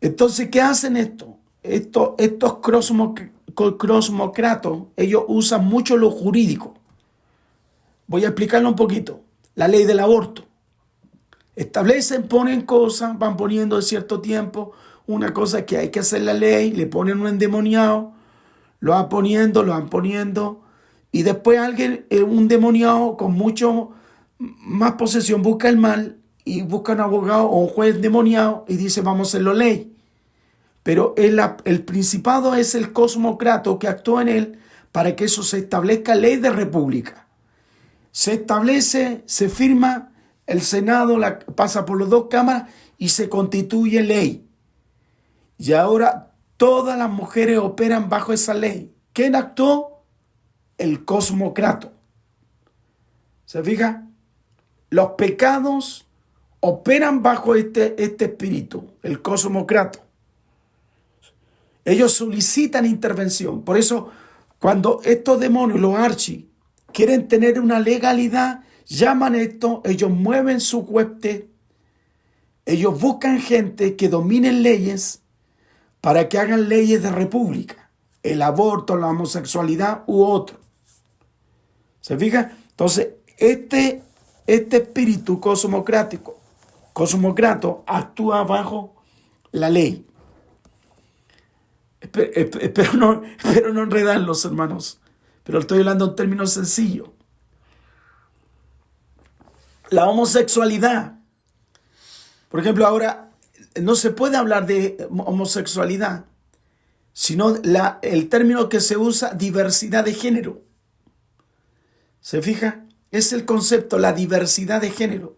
Entonces, ¿qué hacen esto? Estos cosmócratos, ellos usan mucho lo jurídico. Voy a explicarlo un poquito. La ley del aborto. Establecen, ponen cosas, van poniendo de cierto tiempo una cosa que hay que hacer la ley, le ponen un endemoniado, lo van poniendo, y después alguien, un endemoniado con mucho más posesión, busca el mal y busca un abogado o un juez endemoniado y dice vamos a hacerlo ley. Pero el principado es el cosmócrata que actúa en él para que eso se establezca ley de república. Se establece, se firma, el Senado pasa por las dos cámaras y se constituye ley. Y ahora todas las mujeres operan bajo esa ley. ¿Quién actuó? El cosmócrata. ¿Se fija? Los pecados operan bajo este espíritu, el cosmócrata. Ellos solicitan intervención. Por eso, cuando estos demonios, los archis, quieren tener una legalidad, llaman esto, ellos mueven su hueste, ellos buscan gente que dominen leyes para que hagan leyes de república, el aborto, la homosexualidad u otro. ¿Se fija? Entonces, este espíritu cosmocrático, cosmocrato, actúa bajo la ley. Espero no enredarlos, hermanos, pero estoy hablando en términos sencillos. La homosexualidad, por ejemplo, ahora no se puede hablar de homosexualidad, sino el término que se usa, diversidad de género. ¿Se fija? Es el concepto, la diversidad de género.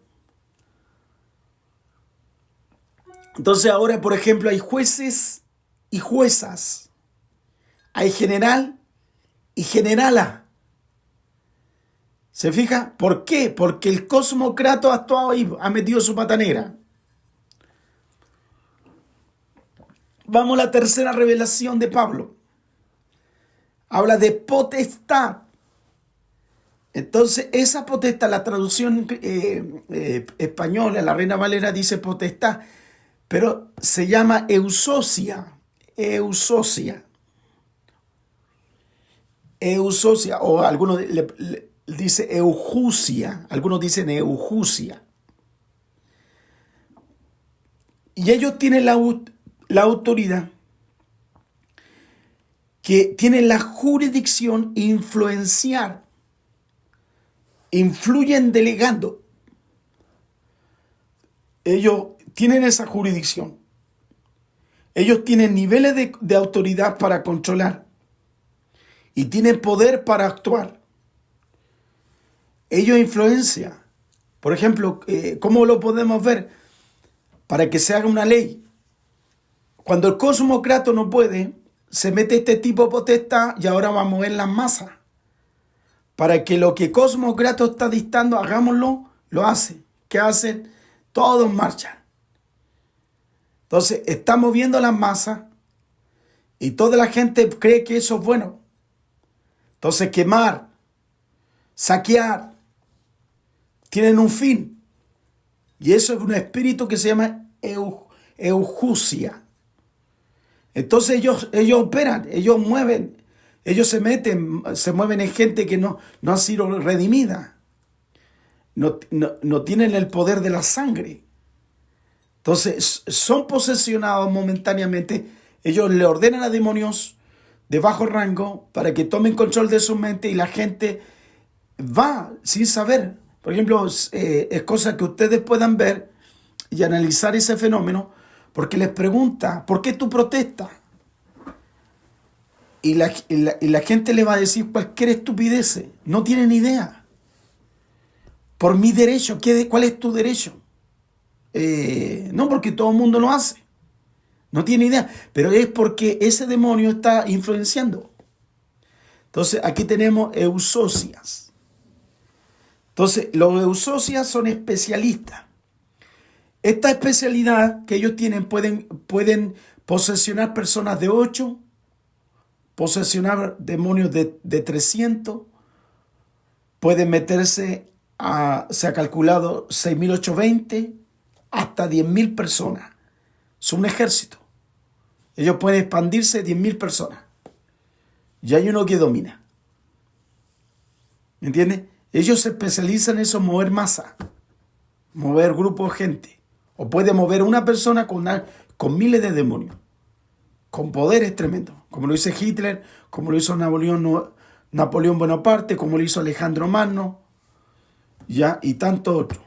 Entonces ahora, por ejemplo, hay jueces y juezas. Hay general y generala. ¿Se fija? ¿Por qué? Porque el cosmócrata ha actuado ahí, ha metido su pata negra. Vamos a la tercera revelación de Pablo. Habla de potestad. Entonces, esa potestad, la traducción española, la Reina Valera dice potestad, pero se llama eusocia. Eusocia, o algunos le dice eujusia, algunos dicen eujusia. Y ellos tienen la autoridad, que tienen la jurisdicción influenciar, influyen delegando. Ellos tienen esa jurisdicción. Ellos tienen niveles de autoridad para controlar y tienen poder para actuar. Ellos influencian. Por ejemplo, ¿cómo lo podemos ver? Para que se haga una ley. Cuando el cosmócrata no puede, se mete este tipo de potestad y ahora va a mover las masas. Para que lo que cosmócrata está dictando, hagámoslo, lo hace. ¿Qué hacen? Todos marchan. Entonces, está moviendo las masas y toda la gente cree que eso es bueno. Entonces, quemar, saquear, tienen un fin. Y eso es un espíritu que se llama eujusia. Entonces, ellos operan, ellos mueven, ellos se mueven en gente que no ha sido redimida. No tienen el poder de la sangre. Entonces, son posesionados momentáneamente. Ellos le ordenan a demonios de bajo rango para que tomen control de su mente y la gente va sin saber. Por ejemplo, es cosa que ustedes puedan ver y analizar ese fenómeno, porque les pregunta, ¿por qué tú protestas? Y la gente le va a decir cualquier estupidez. No tienen idea. Por mi derecho, ¿cuál es tu derecho? No, porque todo el mundo lo hace. No tiene idea. Pero es porque ese demonio está influenciando. Entonces, aquí tenemos eusocias. Entonces, los eusocias son especialistas. Esta especialidad que ellos tienen pueden posesionar personas de 8, posesionar demonios de 300, pueden meterse se ha calculado 6.820 hasta 10.000 personas. Es un ejército. Ellos pueden expandirse 10.000 personas. Y hay uno que domina. ¿Me entiendes? Ellos se especializan en eso, mover masa, mover grupos de gente. O puede mover una persona con miles de demonios, con poderes tremendos, como lo hizo Hitler, como lo hizo Napoleón Bonaparte, como lo hizo Alejandro Magno, ya, y tanto otros.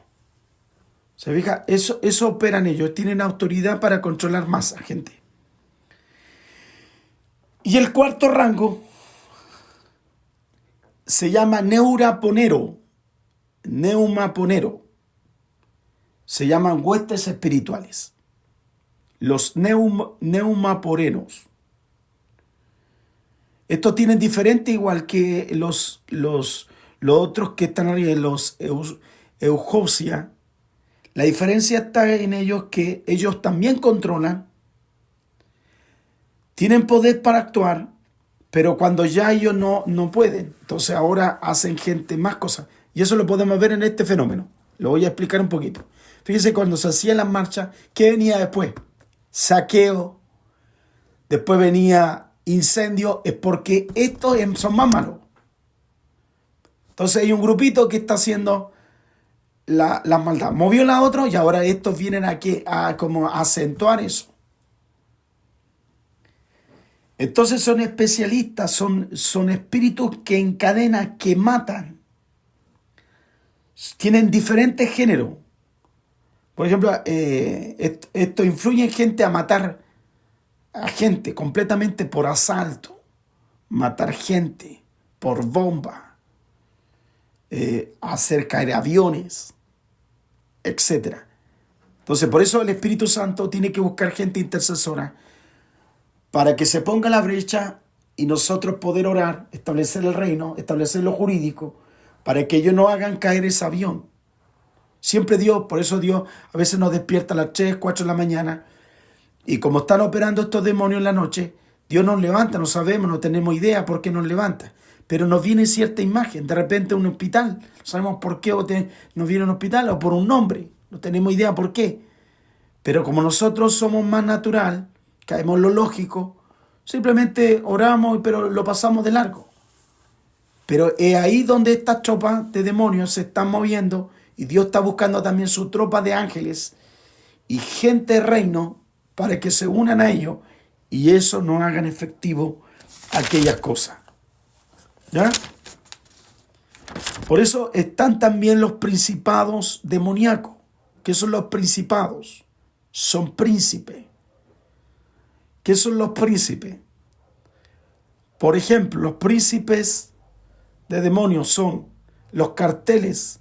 ¿Se fija? Eso operan ellos, tienen autoridad para controlar masa, gente. Y el cuarto rango se llama neumaponero. Se llaman huestes espirituales. Los neumaporenos. Estos tienen diferente, igual que los otros que están arriba, los eujosia. La diferencia está en ellos que ellos también controlan, tienen poder para actuar, pero cuando ya ellos no pueden, entonces ahora hacen gente más cosas. Y eso lo podemos ver en este fenómeno. Lo voy a explicar un poquito. Fíjense, cuando se hacían las marchas, ¿qué venía después? Saqueo, después venía incendio, es porque estos son más malos. Entonces hay un grupito que está haciendo la maldad. Movió la otra y ahora estos vienen aquí a como acentuar eso. Entonces son especialistas, son espíritus que encadenan, que matan. Tienen diferentes géneros. Por ejemplo, esto influye en gente a matar a gente completamente por asalto, matar gente por bomba, hacer caer aviones, etc. Entonces, por eso el Espíritu Santo tiene que buscar gente intercesora para que se ponga la brecha y nosotros poder orar, establecer el reino, establecer lo jurídico, para que ellos no hagan caer ese avión. Siempre Dios, por eso Dios a veces nos despierta a las 3, 4 de la mañana, y como están operando estos demonios en la noche, Dios nos levanta, no sabemos, no tenemos idea por qué nos levanta, pero nos viene cierta imagen, de repente un hospital, no sabemos por qué nos viene un hospital o por un nombre, no tenemos idea por qué, pero como nosotros somos más natural, caemos en lo lógico, simplemente oramos, pero lo pasamos de largo. Pero es ahí donde estas tropas de demonios se están moviendo y Dios está buscando también su tropa de ángeles y gente de reino para que se unan a ellos y eso no hagan efectivo aquellas cosas. ¿Ya? Por eso están también los principados demoníacos. ¿Qué son los principados? Son príncipes. ¿Qué son los príncipes? Por ejemplo, los príncipes de demonios son los carteles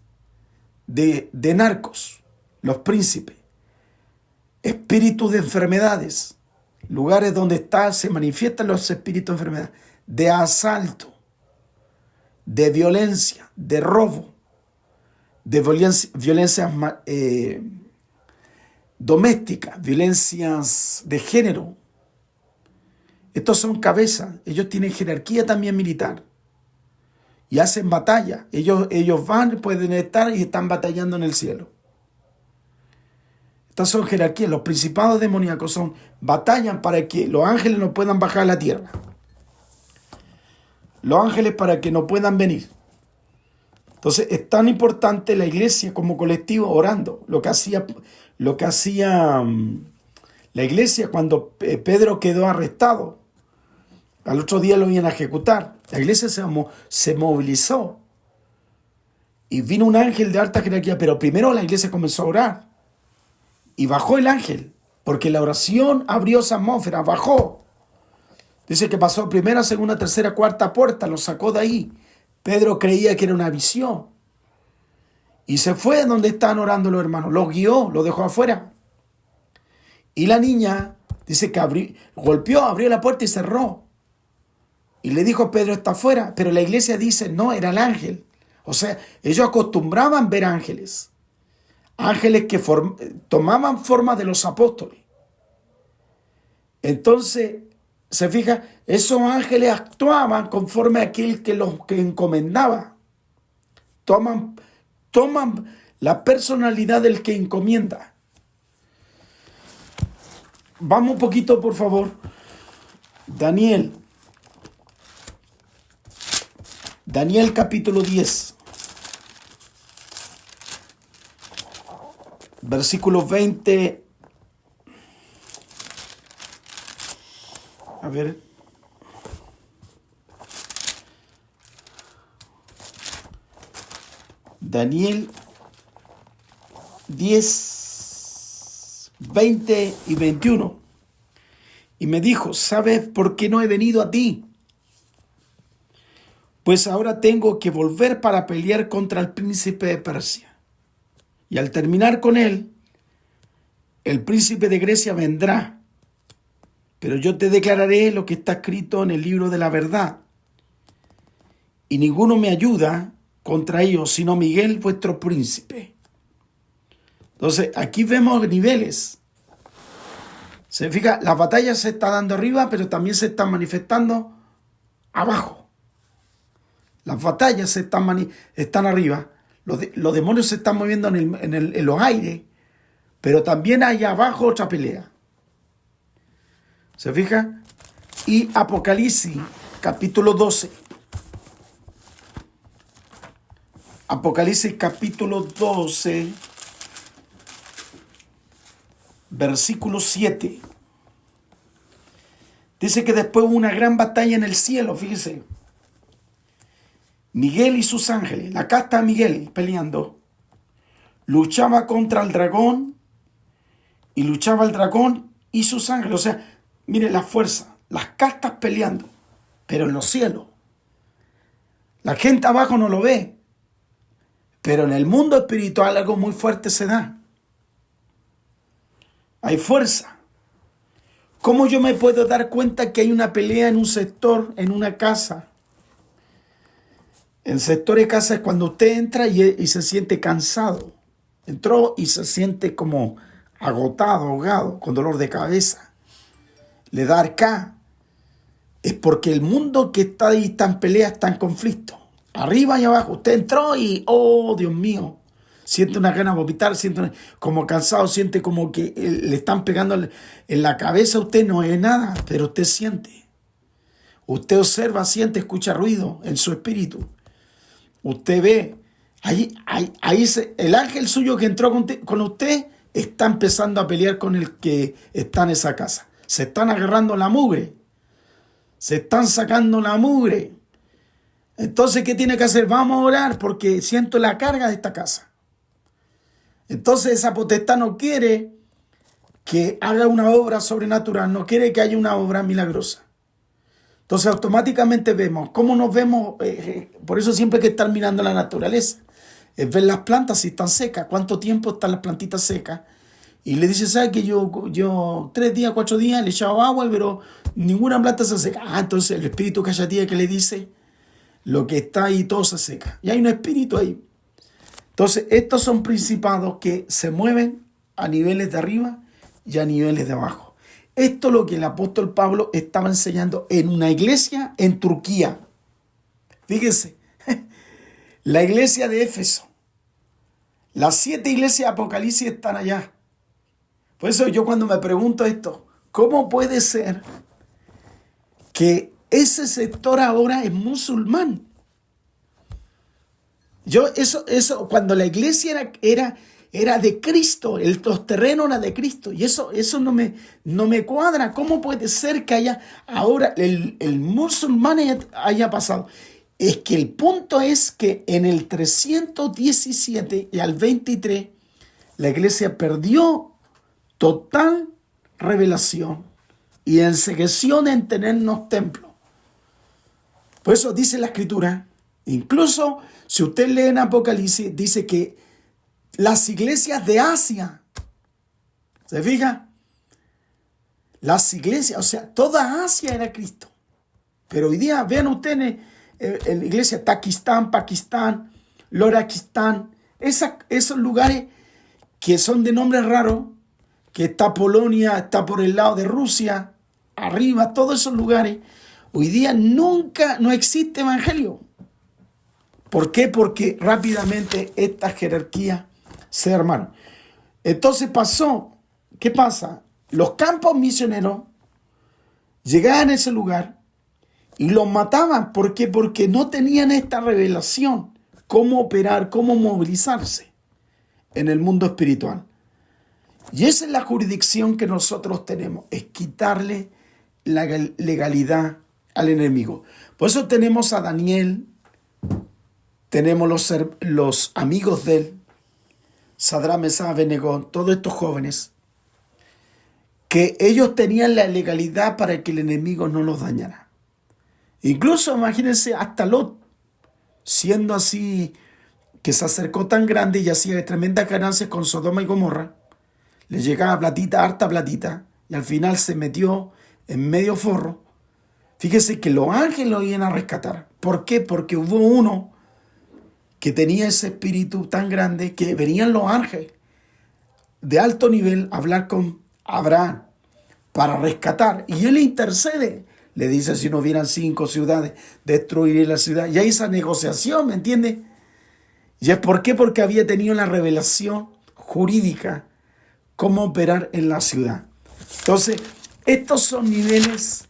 de narcos, los príncipes, espíritus de enfermedades, lugares donde se manifiestan los espíritus de enfermedad, de asalto, de violencia, de robo, de violencias domésticas, violencias de género. Estos son cabezas, ellos tienen jerarquía también militar y hacen batalla. Ellos van, pueden estar y están batallando en el cielo. Estas son jerarquías. Los principados demoníacos batallan para que los ángeles no puedan bajar a la tierra. Los ángeles para que no puedan venir. Entonces es tan importante la iglesia como colectivo orando. Lo que hacía la iglesia cuando Pedro quedó arrestado. Al otro día lo iban a ejecutar. La iglesia se movilizó. Y vino un ángel de alta jerarquía. Pero primero la iglesia comenzó a orar. Y bajó el ángel. Porque la oración abrió esa atmósfera. Bajó. Dice que pasó primera, segunda, tercera, cuarta puerta. Lo sacó de ahí. Pedro creía que era una visión. Y se fue donde estaban orando los hermanos. Los guió, los dejó afuera. Y la niña dice que abrió la puerta y cerró. Y le dijo, Pedro está afuera. Pero la iglesia dice, no, era el ángel. O sea, ellos acostumbraban ver ángeles. Ángeles que tomaban forma de los apóstoles. Entonces, se fija, esos ángeles actuaban conforme a aquel que los que encomendaba. Toman la personalidad del que encomienda. Vamos un poquito, por favor. Daniel capítulo 10. Versículos 20. A ver. Daniel 10, 20 y 21. Y me dijo, ¿sabes por qué no he venido a ti? Pues ahora tengo que volver para pelear contra el príncipe de Persia. Y al terminar con él, el príncipe de Grecia vendrá. Pero yo te declararé lo que está escrito en el libro de la verdad. Y ninguno me ayuda contra ellos, sino Miguel, vuestro príncipe. Entonces, aquí vemos niveles. Se fija, la batalla se está dando arriba, pero también se están manifestando abajo. Las batallas están arriba. Los demonios se están moviendo en los aires, pero también hay abajo otra pelea. ¿Se fija? Y Apocalipsis, capítulo 12. Apocalipsis, capítulo 12, versículo 7. Dice que después hubo una gran batalla en el cielo, fíjese. Miguel y sus ángeles, la casta de Miguel peleando, luchaba contra el dragón y luchaba el dragón y sus ángeles. O sea, mire la fuerza, las castas peleando, pero en los cielos. La gente abajo no lo ve, pero en el mundo espiritual algo muy fuerte se da. Hay fuerza. ¿Cómo yo me puedo dar cuenta que hay una pelea en un sector, en una casa? El sector de casa es cuando usted entra y se siente cansado. Entró y se siente como agotado, ahogado, con dolor de cabeza. Le da arcá. Es porque el mundo que está ahí está en pelea, está en conflicto. Arriba y abajo. Usted entró y, oh, Dios mío, siente una gana de vomitar, como cansado, siente como que le están pegando en la cabeza. Usted no es nada, pero usted siente. Usted observa, siente, escucha ruido en su espíritu. Usted ve, el ángel suyo que entró con usted está empezando a pelear con el que está en esa casa. Se están agarrando la mugre. Se están sacando la mugre. Entonces, ¿qué tiene que hacer? Vamos a orar porque siento la carga de esta casa. Entonces, esa potestad no quiere que haga una obra sobrenatural, no quiere que haya una obra milagrosa. Entonces, automáticamente vemos, ¿cómo nos vemos? Por eso siempre hay que estar mirando la naturaleza. Es ver las plantas si están secas, cuánto tiempo están las plantitas secas. Y le dice, ¿sabes que yo 3 días, 4 días le he echado agua, pero ninguna planta se seca? Ah, entonces el espíritu cachatía que le dice, lo que está ahí todo se seca. Y hay un espíritu ahí. Entonces, estos son principados que se mueven a niveles de arriba y a niveles de abajo. Esto es lo que el apóstol Pablo estaba enseñando en una iglesia en Turquía. Fíjense, la iglesia de Éfeso. Las 7 iglesias de Apocalipsis están allá. Por eso yo cuando me pregunto esto, ¿cómo puede ser que ese sector ahora es musulmán? Eso cuando la iglesia era de Cristo, los terrenos eran de Cristo, y eso no me cuadra. ¿Cómo puede ser que haya ahora el musulmán haya pasado? Es que el punto es que en el 317 y al 23 la iglesia perdió total revelación y encegueció en tenernos templos. Por eso dice la Escritura, incluso si usted lee en Apocalipsis, dice que las iglesias de Asia, ¿se fija? Las iglesias, o sea, toda Asia era Cristo. Pero hoy día, vean ustedes en la iglesia Pakistán, Loraquistán, esos lugares que son de nombres raros, que está Polonia, está por el lado de Rusia, arriba, todos esos lugares, hoy día no existe evangelio. ¿Por qué? Porque rápidamente esta jerarquía se armaron. Entonces ¿qué pasa? Los campos misioneros llegaban a ese lugar y los mataban. ¿Por qué? Porque no tenían esta revelación, cómo operar, cómo movilizarse en el mundo espiritual. Y esa es la jurisdicción que nosotros tenemos, es quitarle la legalidad al enemigo. Por eso tenemos a Daniel, tenemos los amigos de él, Sadrach, Mesach, Abednego, todos estos jóvenes, que ellos tenían la legalidad para que el enemigo no los dañara. Incluso imagínense hasta Lot, siendo así, que se acercó tan grande y hacía tremendas ganancias con Sodoma y Gomorra, le llegaba platita, harta platita, y al final se metió en medio forro. Fíjese que los ángeles lo iban a rescatar. ¿Por qué? Porque hubo uno que tenía ese espíritu tan grande que venían los ángeles de alto nivel a hablar con Abraham para rescatar. Y él intercede. Le dice, si no hubieran 5 ciudades, destruiré la ciudad. Y hay esa negociación, ¿me entiende? ¿Y es por qué? Porque había tenido la revelación jurídica, cómo operar en la ciudad. Entonces, estos son niveles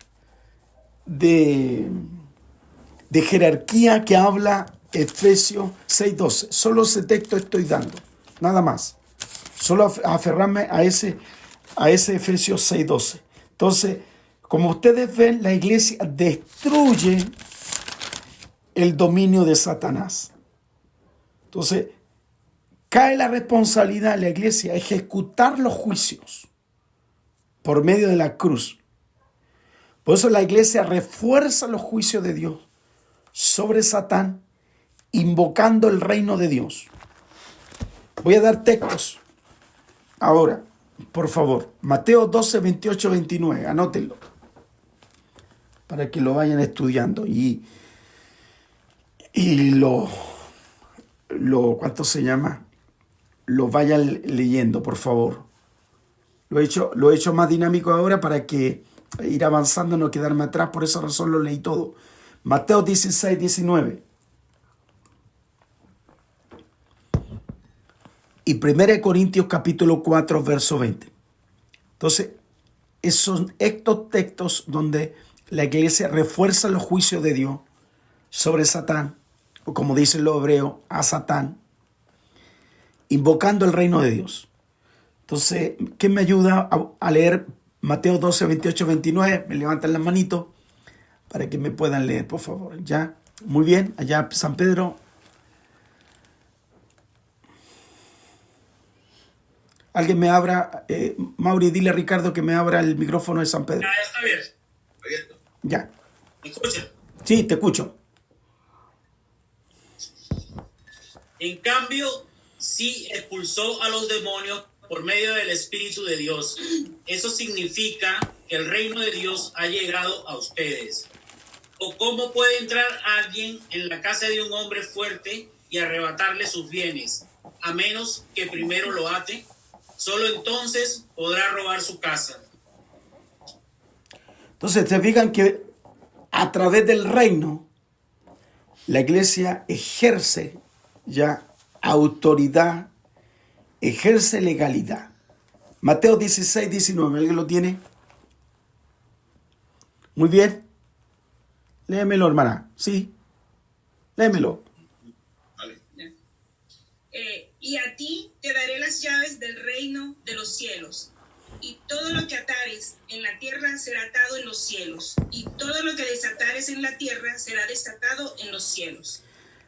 de jerarquía que habla Efesios 6:12. Solo ese texto estoy dando, nada más. Solo aferrarme a ese Efesios 6:12. Entonces, como ustedes ven, la iglesia destruye el dominio de Satanás. Entonces, cae la responsabilidad de la iglesia a ejecutar los juicios por medio de la cruz. Por eso la iglesia refuerza los juicios de Dios sobre Satán, invocando el reino de Dios. Voy a dar textos ahora, por favor. Mateo 12, 28, 29, anótenlo, para que lo vayan estudiando y ¿cuánto se llama? Lo vayan leyendo, por favor. Lo he hecho más dinámico ahora para que ir avanzando, no quedarme atrás, por esa razón lo leí todo. Mateo 16, 19. Y 1 Corintios capítulo 4, verso 20. Entonces, son estos textos donde la iglesia refuerza los juicios de Dios sobre Satán, o como dicen los hebreos, a Satán, invocando el reino de Dios. Entonces, ¿quién me ayuda a leer Mateo 12, 28, 29? Me levantan las manitos para que me puedan leer, por favor. ¿Ya? Muy bien. Allá San Pedro. Alguien me abra, Mauri, dile a Ricardo que me abra el micrófono de San Pedro. Ya está abierto. Ya. ¿Me escucha? Sí, te escucho. En cambio, sí expulsó a los demonios por medio del Espíritu de Dios. Eso significa que el reino de Dios ha llegado a ustedes. ¿O cómo puede entrar alguien en la casa de un hombre fuerte y arrebatarle sus bienes, a menos que primero lo ate? Solo entonces podrá robar su casa. Entonces, se fijan que a través del reino, la iglesia ejerce ya autoridad, ejerce legalidad. Mateo 16, 19, ¿alguien lo tiene? Muy bien. Léemelo, hermana. Sí. Léemelo. Vale. Y a ti te daré las llaves del reino de los cielos. Y todo lo que atares en la tierra será atado en los cielos. Y todo lo que desatares en la tierra será desatado en los cielos.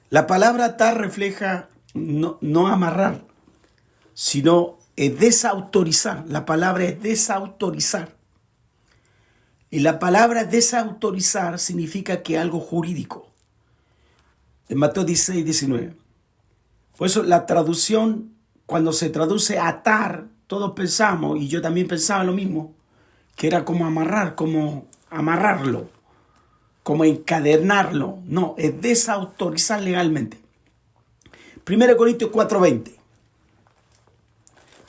La palabra atar refleja no amarrar, sino desautorizar. La palabra es desautorizar. Y la palabra desautorizar significa que algo jurídico. En Mateo 16, 19. Por eso la traducción, cuando se traduce atar, todos pensamos, y yo también pensaba lo mismo, que era como amarrar, como amarrarlo, como encadenarlo. No, es desautorizar legalmente. 1 Corintios 4:20.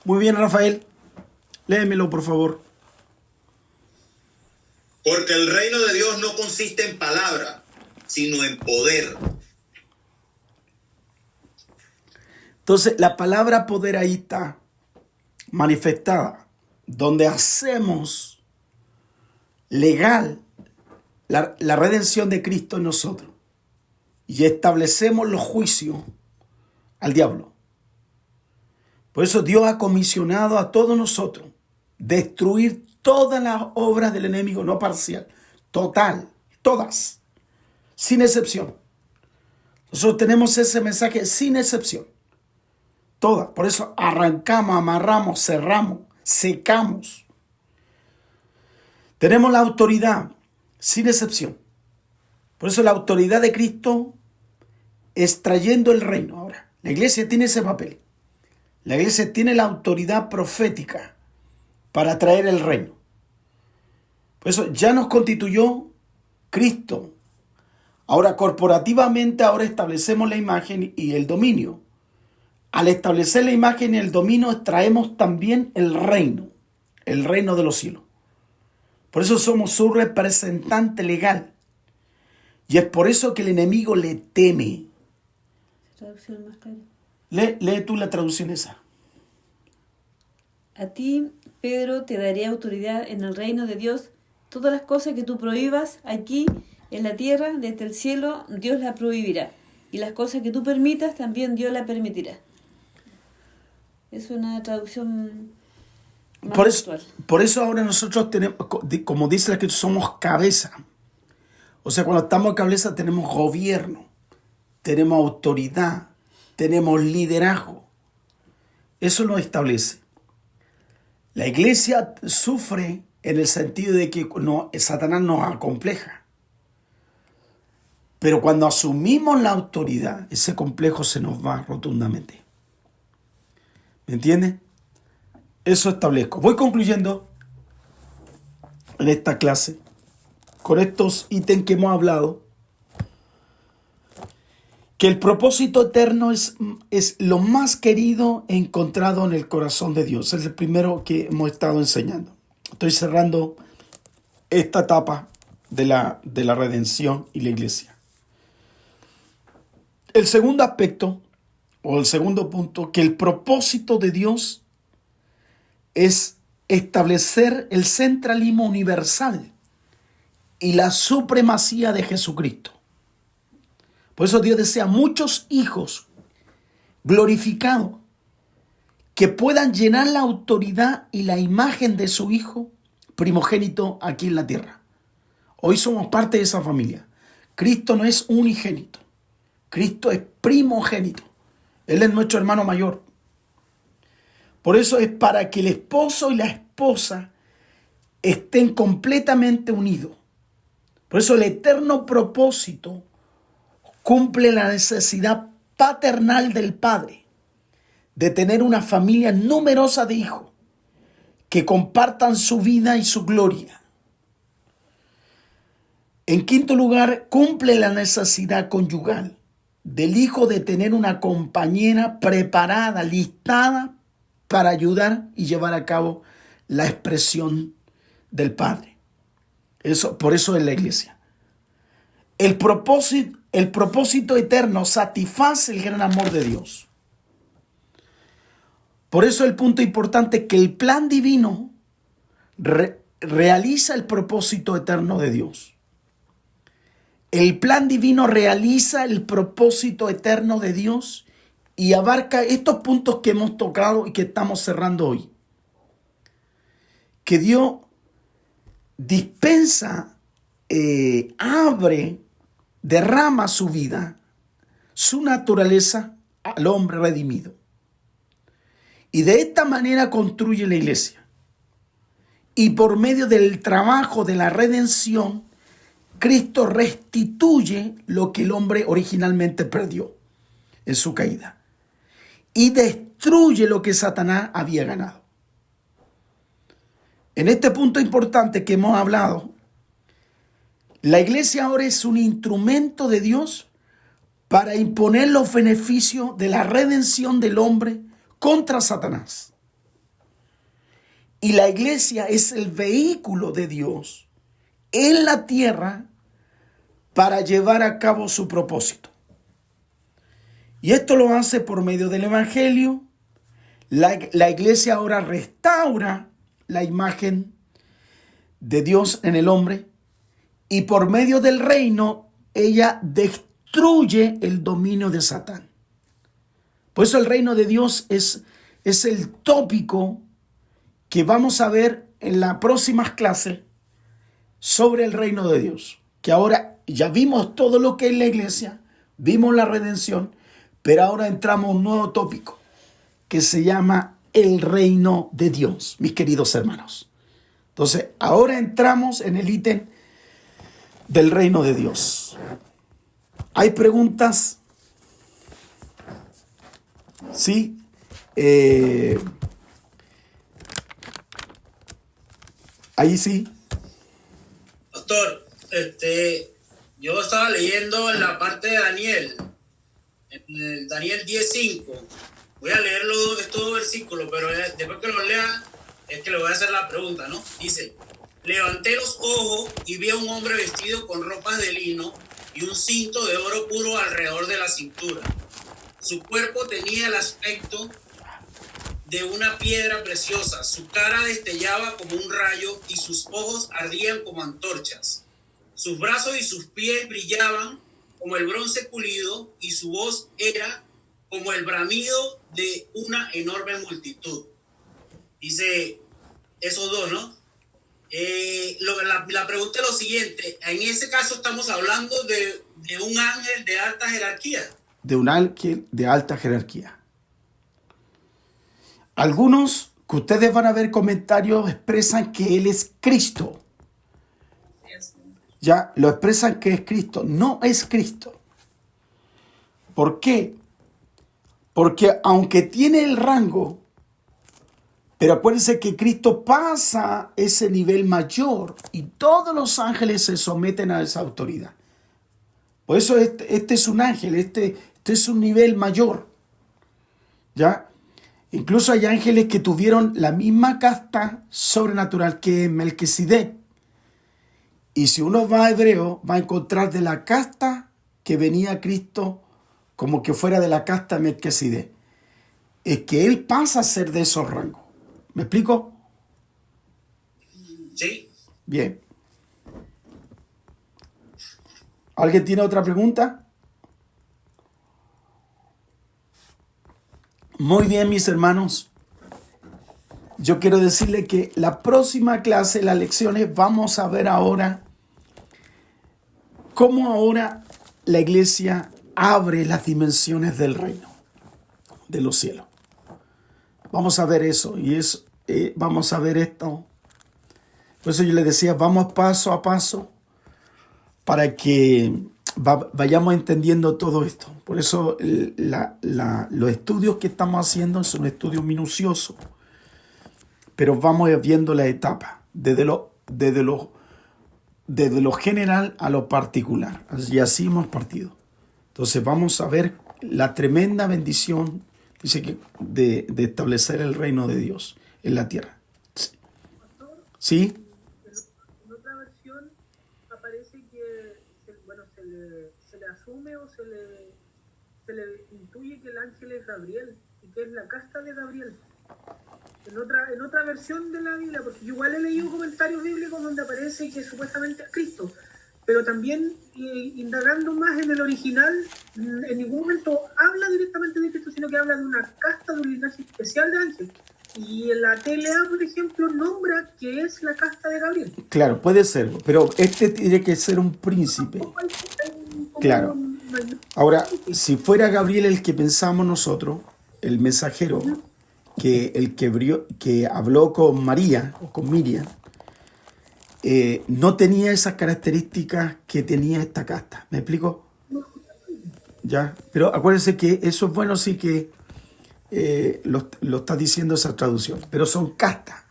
Muy bien, Rafael. Léemelo, por favor. Porque el reino de Dios no consiste en palabra, sino en poder. Entonces, la palabra poder ahí está manifestada, donde hacemos legal la redención de Cristo en nosotros y establecemos los juicios al diablo. Por eso Dios ha comisionado a todos nosotros destruir todas las obras del enemigo, no parcial, total, todas, sin excepción. Nosotros tenemos ese mensaje sin excepción, todas. Por eso arrancamos, amarramos, cerramos, secamos. Tenemos la autoridad sin excepción. Por eso la autoridad de Cristo es trayendo el reino. Ahora, la iglesia tiene ese papel. La iglesia tiene la autoridad profética para traer el reino. Por eso ya nos constituyó Cristo. Ahora corporativamente, ahora establecemos la imagen y el dominio. Al establecer la imagen y el dominio, traemos también el reino de los cielos. Por eso somos su representante legal. Y es por eso que el enemigo le teme. Traducción más clara. Lee tú la traducción esa. A ti, Pedro, te daré autoridad en el reino de Dios. Todas las cosas que tú prohíbas aquí en la tierra, desde el cielo, Dios las prohibirá. Y las cosas que tú permitas, también Dios las permitirá. Es una traducción más actual. Por eso ahora nosotros tenemos, como dice la Escritura, somos cabeza. O sea, cuando estamos en cabeza tenemos gobierno, tenemos autoridad, tenemos liderazgo. Eso nos establece. La iglesia sufre en el sentido de que Satanás nos acompleja. Pero cuando asumimos la autoridad, ese complejo se nos va rotundamente. ¿Me entiendes? Eso establezco. Voy concluyendo en esta clase con estos ítems que hemos hablado. Que el propósito eterno es lo más querido encontrado en el corazón de Dios. Es el primero que hemos estado enseñando. Estoy cerrando esta etapa de la redención y la iglesia. El segundo aspecto, o el segundo punto, que el propósito de Dios es establecer el centralismo universal y la supremacía de Jesucristo. Por eso Dios desea muchos hijos glorificados que puedan llenar la autoridad y la imagen de su Hijo primogénito aquí en la tierra. Hoy somos parte de esa familia. Cristo no es unigénito. Cristo es primogénito. Él es nuestro hermano mayor. Por eso es para que el esposo y la esposa estén completamente unidos. Por eso el eterno propósito cumple la necesidad paternal del Padre de tener una familia numerosa de hijos que compartan su vida y su gloria. En quinto lugar, cumple la necesidad conyugal del hijo de tener una compañera preparada, listada para ayudar y llevar a cabo la expresión del Padre. Por eso es la iglesia. El propósito eterno satisface el gran amor de Dios. Por eso el punto importante es que el plan divino realiza el propósito eterno de Dios. El plan divino realiza el propósito eterno de Dios y abarca estos puntos que hemos tocado y que estamos cerrando hoy. Que Dios dispensa, derrama su vida, su naturaleza al hombre redimido. Y de esta manera construye la iglesia. Y por medio del trabajo de la redención, Cristo restituye lo que el hombre originalmente perdió en su caída. Y destruye lo que Satanás había ganado. En este punto importante que hemos hablado, la iglesia ahora es un instrumento de Dios para imponer los beneficios de la redención del hombre contra Satanás. Y la iglesia es el vehículo de Dios en la tierra para llevar a cabo su propósito. Y esto lo hace por medio del evangelio. La iglesia ahora restaura la imagen de Dios en el hombre y por medio del reino ella destruye el dominio de Satán. Por eso el reino de Dios es el tópico que vamos a ver en las próximas clases sobre el reino de Dios. Que ahora ya vimos todo lo que es la iglesia, vimos la redención, pero ahora entramos a un nuevo tópico que se llama el reino de Dios, mis queridos hermanos. Entonces, ahora entramos en el ítem del reino de Dios. ¿Hay preguntas? Sí. Ahí sí. Doctor, yo estaba leyendo en la parte de Daniel, en el Daniel 10:5. Voy a leerlo estos dos versículos, pero después que lo lea, es que le voy a hacer la pregunta, ¿no? Dice: levanté los ojos y vi a un hombre vestido con ropas de lino y un cinto de oro puro alrededor de la cintura. Su cuerpo tenía el aspecto de una piedra preciosa, su cara destellaba como un rayo y sus ojos ardían como antorchas. Sus brazos y sus pies brillaban como el bronce pulido y su voz era como el bramido de una enorme multitud. Dice esos dos, ¿no? La pregunta es lo siguiente: en ese caso estamos hablando de un ángel de alta jerarquía. De un ángel de alta jerarquía. Algunos que ustedes van a ver comentarios expresan que él es Cristo. Ya lo expresan que es Cristo. No es Cristo. ¿Por qué? Porque aunque tiene el rango, pero acuérdense que Cristo pasa ese nivel mayor y todos los ángeles se someten a esa autoridad. Por eso este es un ángel, este es un nivel mayor. ¿Ya? Incluso hay ángeles que tuvieron la misma casta sobrenatural que Melquisedec. Y si uno va a Hebreo, va a encontrar de la casta que venía Cristo como que fuera de la casta de Melquisedec. Es que él pasa a ser de esos rangos. ¿Me explico? Sí. Bien. ¿Alguien tiene otra pregunta? Muy bien, mis hermanos. Yo quiero decirle que la próxima clase, las lecciones, vamos a ver ahora cómo ahora la iglesia abre las dimensiones del reino de los cielos. Vamos a ver eso vamos a ver esto. Por eso yo les decía, vamos paso a paso para que vayamos entendiendo todo esto. Por eso los estudios que estamos haciendo son estudios minuciosos, pero vamos viendo la etapa desde lo general a lo particular. Y así hemos partido. Entonces vamos a ver la tremenda bendición, dice que de establecer el reino de Dios en la tierra. ¿Sí? En otra versión aparece que se le asume o se le intuye que el ángel es Gabriel y que es la casta de Gabriel. En otra versión de la Biblia, porque yo igual he leído comentarios bíblicos donde aparece que supuestamente es Cristo, pero también indagando más en el original, en ningún momento habla directamente de Cristo, sino que habla de una casta, de un linaje especial de ángel. Y en la TLA, por ejemplo, nombra que es la casta de Gabriel. Claro, puede ser, pero este tiene que ser un príncipe. Claro. Ahora, si fuera Gabriel el que pensamos nosotros, el mensajero, que habló con María o con Miriam, no tenía esas características que tenía esta casta. ¿Me explico? Ya, pero acuérdense que eso es bueno, sí que lo está diciendo esa traducción, pero son castas.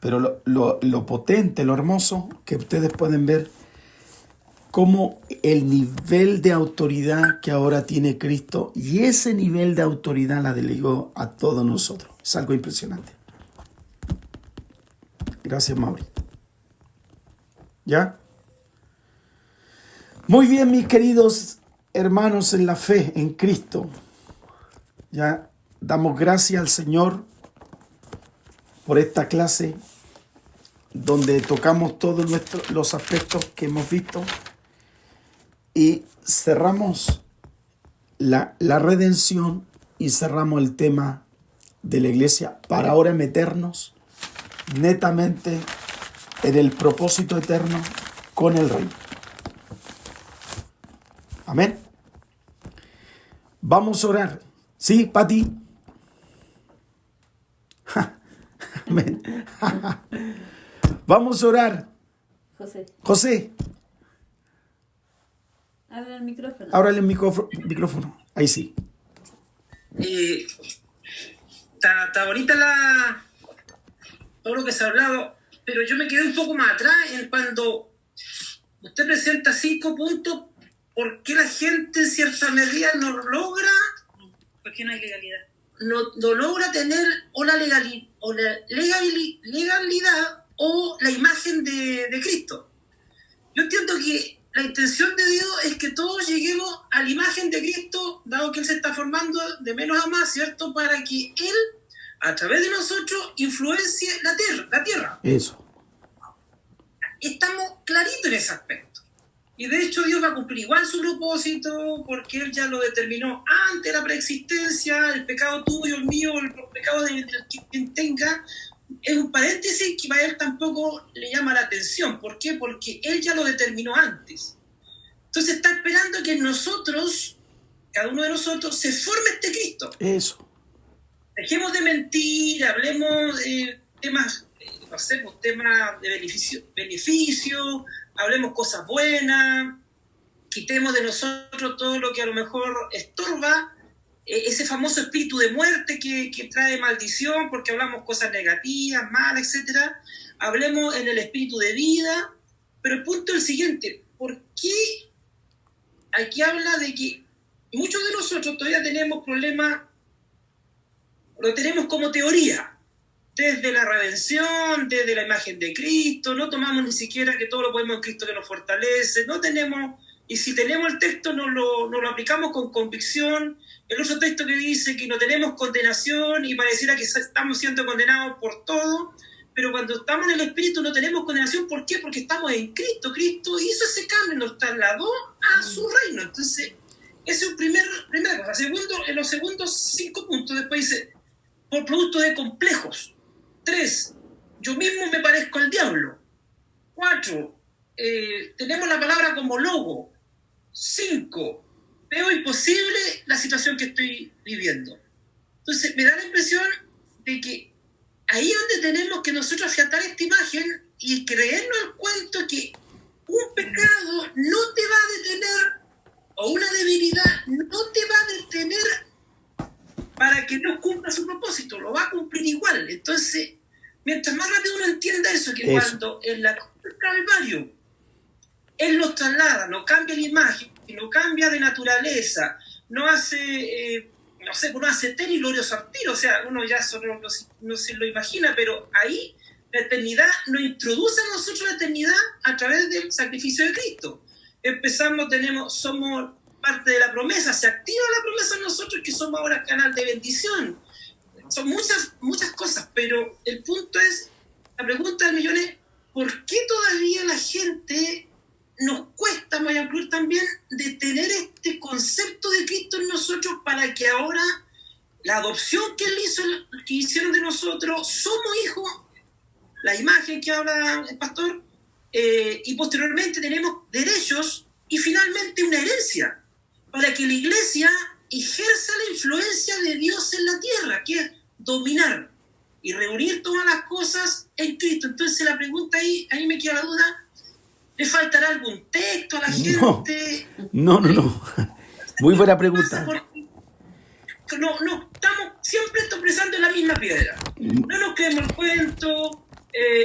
Pero lo potente, lo hermoso que ustedes pueden ver como el nivel de autoridad que ahora tiene Cristo, y ese nivel de autoridad la delegó a todos nosotros. Es algo impresionante. Gracias, Mauri. ¿Ya? Muy bien, mis queridos hermanos en la fe, en Cristo. Ya damos gracias al Señor por esta clase donde tocamos todos los aspectos que hemos visto y cerramos la redención y cerramos el tema de la iglesia para ahora meternos netamente en el propósito eterno con el reino. Amén. Vamos a orar. ¿Sí, Pati? Amén. Vamos a orar. José. Abre el micrófono. Ábrale el micrófono. Ahí sí. Está bonita todo lo que se ha hablado, pero yo me quedé un poco más atrás en cuando usted presenta 5 puntos. ¿Por qué la gente en cierta medida no logra? ¿Por qué no hay legalidad? No logra tener o la legalidad o la imagen de Cristo. Yo entiendo que la intención de Dios es que todos lleguemos a la imagen de Cristo, dado que Él se está formando de menos a más, ¿cierto? Para que Él, a través de nosotros, influencie la tierra. Eso. Estamos claritos en ese aspecto. Y de hecho Dios va a cumplir igual su propósito, porque Él ya lo determinó antes de la preexistencia. El pecado tuyo, el mío, el pecado de quien tenga, es un paréntesis que para Él tampoco le llama la atención. ¿Por qué? Porque Él ya lo determinó antes. Entonces está esperando que nosotros, cada uno de nosotros, se forme este Cristo. Eso. Dejemos de mentir, hablemos de temas, temas de beneficio, hablemos cosas buenas, quitemos de nosotros todo lo que a lo mejor estorba, ese famoso espíritu de muerte que trae maldición, porque hablamos cosas negativas, malas, etc. Hablemos en el espíritu de vida, pero el punto es el siguiente: ¿por qué aquí habla de que muchos de nosotros todavía tenemos problemas, lo tenemos como teoría? Desde la redención, desde la imagen de Cristo, no tomamos ni siquiera que todo lo podemos en Cristo que nos fortalece, no tenemos, y si tenemos el texto no lo aplicamos con convicción. El otro texto que dice que no tenemos condenación y pareciera que estamos siendo condenados por todo, pero cuando estamos en el Espíritu no tenemos condenación. ¿Por qué? Porque estamos en Cristo. Cristo hizo ese cambio, nos trasladó a su reino. Entonces, ese es primera cosa. Segundo, en los segundos 5 puntos después dice, por producto de complejos. 3, yo mismo me parezco al diablo. 4, tenemos la palabra como logo. 5, veo imposible la situación que estoy viviendo. Entonces me da la impresión de que ahí es donde tenemos que nosotros afiatar esta imagen y creernos el cuento que un pecado no te va a detener, o una debilidad no te va a detener para que no cumpla su propósito, lo va a cumplir igual. Entonces, mientras más rápido uno entienda eso, que cuando en la cruz del Calvario Él nos traslada, no cambia la imagen, no cambia de naturaleza, no hace, no hace ten y glorioso al tiro, o sea, uno ya eso no se lo imagina, pero ahí la eternidad nos introduce a nosotros la eternidad a través del sacrificio de Cristo. Somos parte de la promesa, se activa la promesa en nosotros que somos ahora canal de bendición. Son muchas cosas, pero el punto es, la pregunta del millón es, ¿por qué todavía la gente nos cuesta, me voy a incluir también, de tener este concepto de Cristo en nosotros para que ahora la adopción que Él hizo, que hicieron de nosotros, somos hijos, la imagen que habla el pastor, y posteriormente tenemos derechos y finalmente una herencia para que la iglesia ejerza la influencia de Dios en la tierra, que es dominar y reunir todas las cosas en Cristo. Entonces la pregunta ahí me queda la duda, ¿le faltará algún texto a la gente? No. Muy buena pregunta. No, estamos siempre expresando en la misma piedra. No nos creemos el cuento,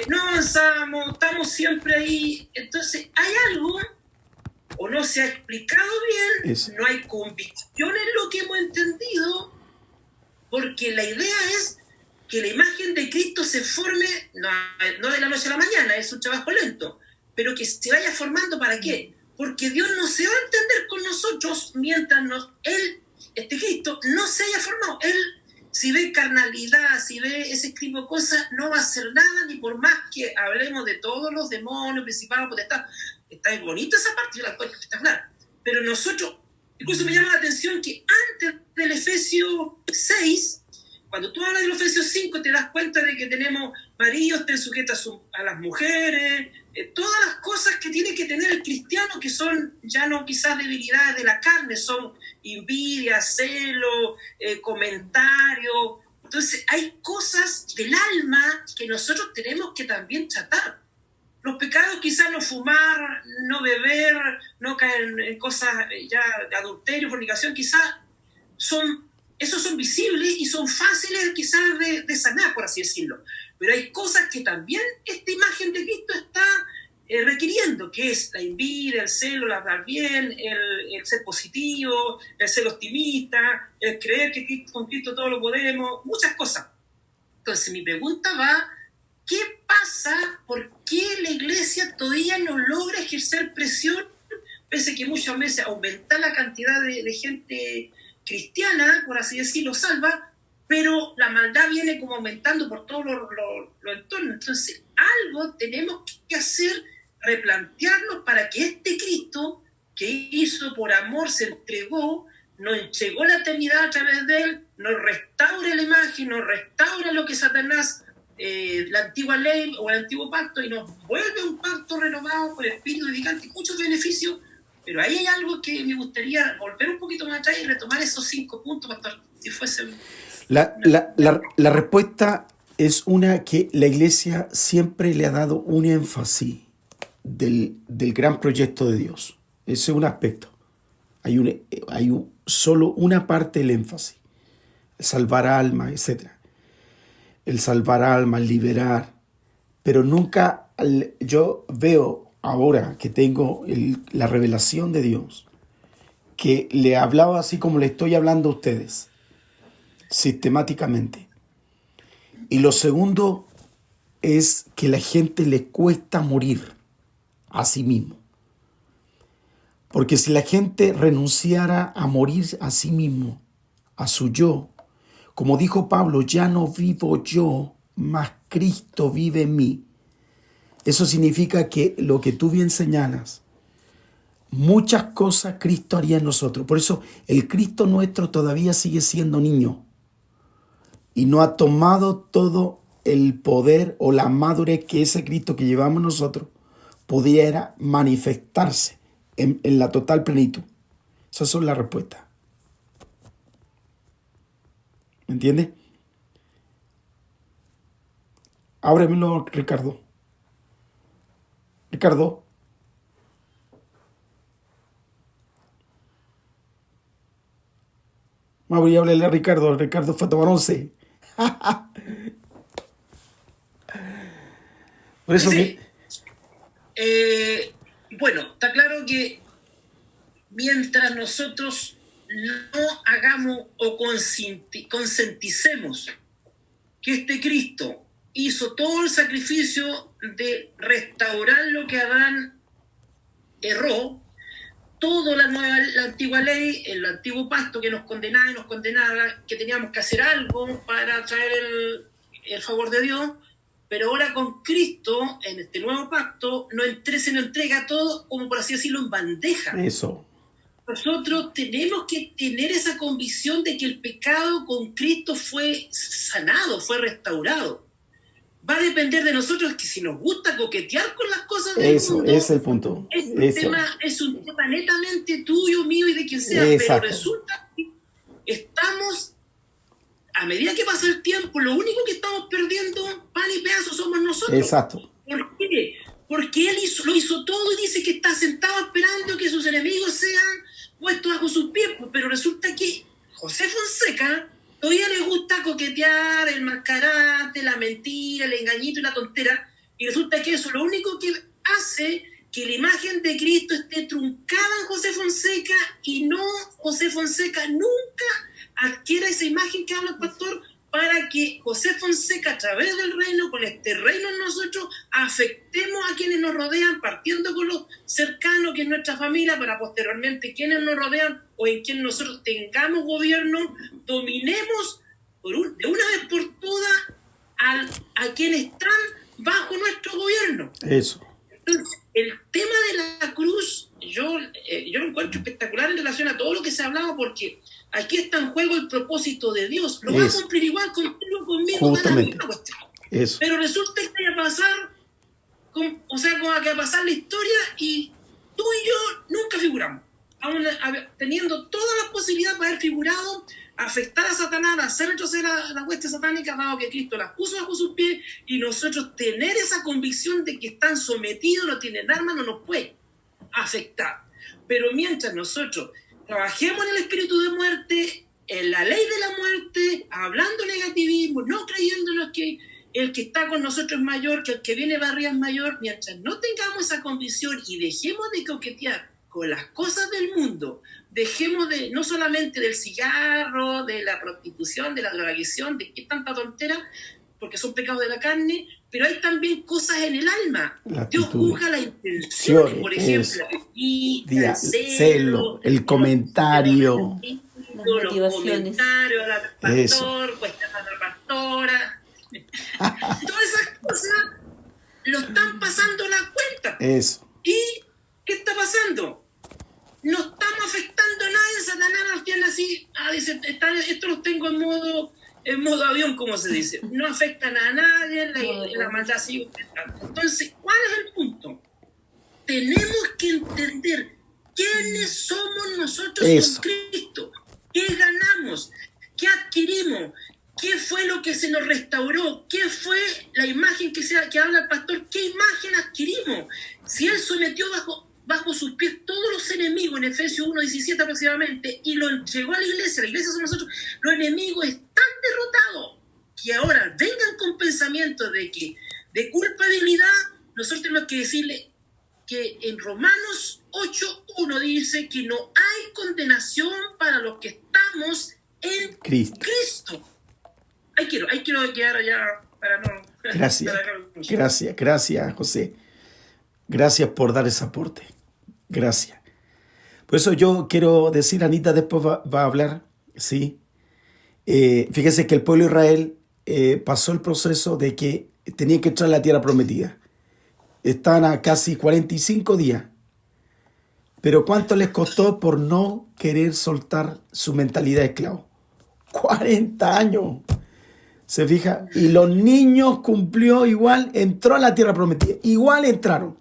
no avanzamos, estamos siempre ahí. Entonces hay algo o no se ha explicado bien, Eso. no hay convicción en lo que hemos entendido, porque la idea es que la imagen de Cristo se forme, no de la noche a la mañana, es un trabajo lento, pero que se vaya formando. ¿Para qué? Porque Dios no se va a entender con nosotros mientras Cristo no se haya formado. Él, si ve carnalidad, si ve ese tipo de cosas, no va a hacer nada, ni por más que hablemos de todos los demonios, principados, potestades. Está bonita esa parte, yo la encuentro espectacular. Pero nosotros, incluso me llama la atención que antes del Efesios 6, cuando tú hablas del Efesios 5, te das cuenta de que tenemos maridos, estén sujetas a las mujeres, todas las cosas que tiene que tener el cristiano, que son ya no quizás debilidades de la carne, son envidia, celo, comentarios. Entonces hay cosas del alma que nosotros tenemos que también tratar. Los pecados quizás no fumar, no beber, no caer en cosas ya de adulterio, fornicación, quizás esos son visibles y son fáciles quizás de sanar, por así decirlo. Pero hay cosas que también esta imagen de Cristo está requiriendo, que es la envidia, el celo, el hablar bien, el ser positivo, el ser optimista, el creer que con Cristo todo lo podemos, muchas cosas. Entonces mi pregunta va, ¿qué pasa? ¿Por qué la iglesia todavía no logra ejercer presión, pese a que muchas veces aumenta la cantidad de gente cristiana, por así decirlo, salva, pero la maldad viene como aumentando por todos los entornos? Entonces, algo tenemos que hacer, replantearnos para que este Cristo, que hizo por amor, se entregó, nos entregó la eternidad a través de él, nos restaura la imagen, nos restaura lo que Satanás, la antigua ley o el antiguo pacto, y nos vuelve un pacto renovado por el Espíritu edificante, muchos beneficios. Pero ahí hay algo que me gustaría volver un poquito más atrás y retomar esos 5 puntos, pastor, si fuese... La respuesta es una que la iglesia siempre le ha dado un énfasis del gran proyecto de Dios. Ese es un aspecto. Hay solo una parte del énfasis. El salvar almas, etc. El salvar almas, liberar. Pero nunca yo veo... Ahora que tengo la revelación de Dios, que le hablaba así como le estoy hablando a ustedes, sistemáticamente. Y lo segundo es que a la gente le cuesta morir a sí mismo. Porque si la gente renunciara a morir a sí mismo, a su yo, como dijo Pablo, ya no vivo yo, mas Cristo vive en mí. Eso significa que lo que tú bien señalas, muchas cosas Cristo haría en nosotros. Por eso el Cristo nuestro todavía sigue siendo niño y no ha tomado todo el poder o la madurez que ese Cristo que llevamos nosotros pudiera manifestarse en la total plenitud. Esas son las respuestas. ¿Me entiendes? Ábremelo, Ricardo. Ricardo. Voy a hablarle a Ricardo. Ricardo fue a tomar 11. Por eso sí. Bueno, está claro que mientras nosotros no hagamos o concienticemos que este Cristo hizo todo el sacrificio de restaurar lo que Adán erró, toda la antigua ley, el antiguo pacto que nos condenaba, que teníamos que hacer algo para traer el favor de Dios, pero ahora con Cristo, en este nuevo pacto, se nos entrega todo, como por así decirlo, en bandeja. Eso. Nosotros tenemos que tener esa convicción de que el pecado con Cristo fue sanado, fue restaurado. Va a depender de nosotros que si nos gusta coquetear con las cosas del mundo. Eso es el punto. Es un tema netamente tuyo, mío y de quien sea. Exacto. Pero resulta que estamos, a medida que pasa el tiempo, lo único que estamos perdiendo pan y pedazos somos nosotros. Exacto. ¿Por qué? Porque él lo hizo todo y dice que está sentado esperando que sus enemigos sean puestos bajo sus pies. Pero resulta que José Fonseca todavía le gusta coquetear, el mascarate, la mentira, el engañito y la tontera, y resulta que eso lo único que hace que la imagen de Cristo esté truncada en José Fonseca y no José Fonseca nunca adquiera esa imagen que habla el pastor, para que José Fonseca, a través del reino, con este reino en nosotros, afectemos a quienes nos rodean, partiendo con los cercanos, que es nuestra familia, para posteriormente quienes nos rodean o en quienes nosotros tengamos gobierno, dominemos de una vez por todas a quienes están bajo nuestro gobierno. Eso. Entonces, el tema de la cruz, yo lo encuentro espectacular en relación a todo lo que se ha hablado, porque aquí está en juego el propósito de Dios. Lo va a cumplir igual contigo, conmigo, justamente. Eso. Pero resulta que vaya a pasar, como que va a pasar la historia y tú y yo nunca figuramos. Aún teniendo todas las posibilidades para haber figurado, afectar a Satanás, hacer retroceder a la hueste satánica, dado que Cristo las puso bajo sus pies, y nosotros tener esa convicción de que están sometidos, no tienen armas, no nos puede afectar. Pero mientras nosotros trabajemos en el espíritu de muerte, en la ley de la muerte, hablando negativismo, no creyéndonos que el que está con nosotros es mayor, que el que viene para arriba es mayor, mientras no tengamos esa convicción y dejemos de coquetear con las cosas del mundo, dejemos de, no solamente del cigarro, de la prostitución, de la drogadicción, de qué tanta tontera, porque son pecados de la carne, pero hay también cosas en el alma. Dios juzga las intenciones, por ejemplo, el celo, el comentario, las motivaciones, al pastor, cuestionar a la pastora. Todas esas cosas lo están pasando la cuenta. Eso. ¿Y qué está pasando? No estamos afectando a nadie. Satanás nos tiene así, dice, esto los tengo en modo avión, como se dice. No afectan a nadie, la maldad sigue aumentando. Entonces, ¿cuál es el punto? Tenemos que entender quiénes somos nosotros con Cristo, qué ganamos, qué adquirimos, qué fue lo que se nos restauró, qué fue la imagen que habla el pastor, qué imagen adquirimos. Si Él sometió bajo sus pies todos los enemigos, en Efesios 1:17 aproximadamente, y lo entregó a la iglesia somos nosotros, los enemigos están derrotados, que ahora vengan con pensamientos de culpabilidad. Nosotros tenemos que decirle que en Romanos 8:1 dice que no hay condenación para los que estamos en Cristo. Ahí quiero quedar allá para no... Gracias, José. Gracias por dar ese aporte. Gracias. Por eso yo quiero decir, Anita después va a hablar, ¿sí? Fíjese que el pueblo de Israel pasó el proceso de que tenía que entrar a la tierra prometida. Están a casi 45 días. Pero ¿cuánto les costó por no querer soltar su mentalidad de esclavo? 40 años. ¿Se fija? Y los niños cumplió igual, entró a la tierra prometida. Igual entraron.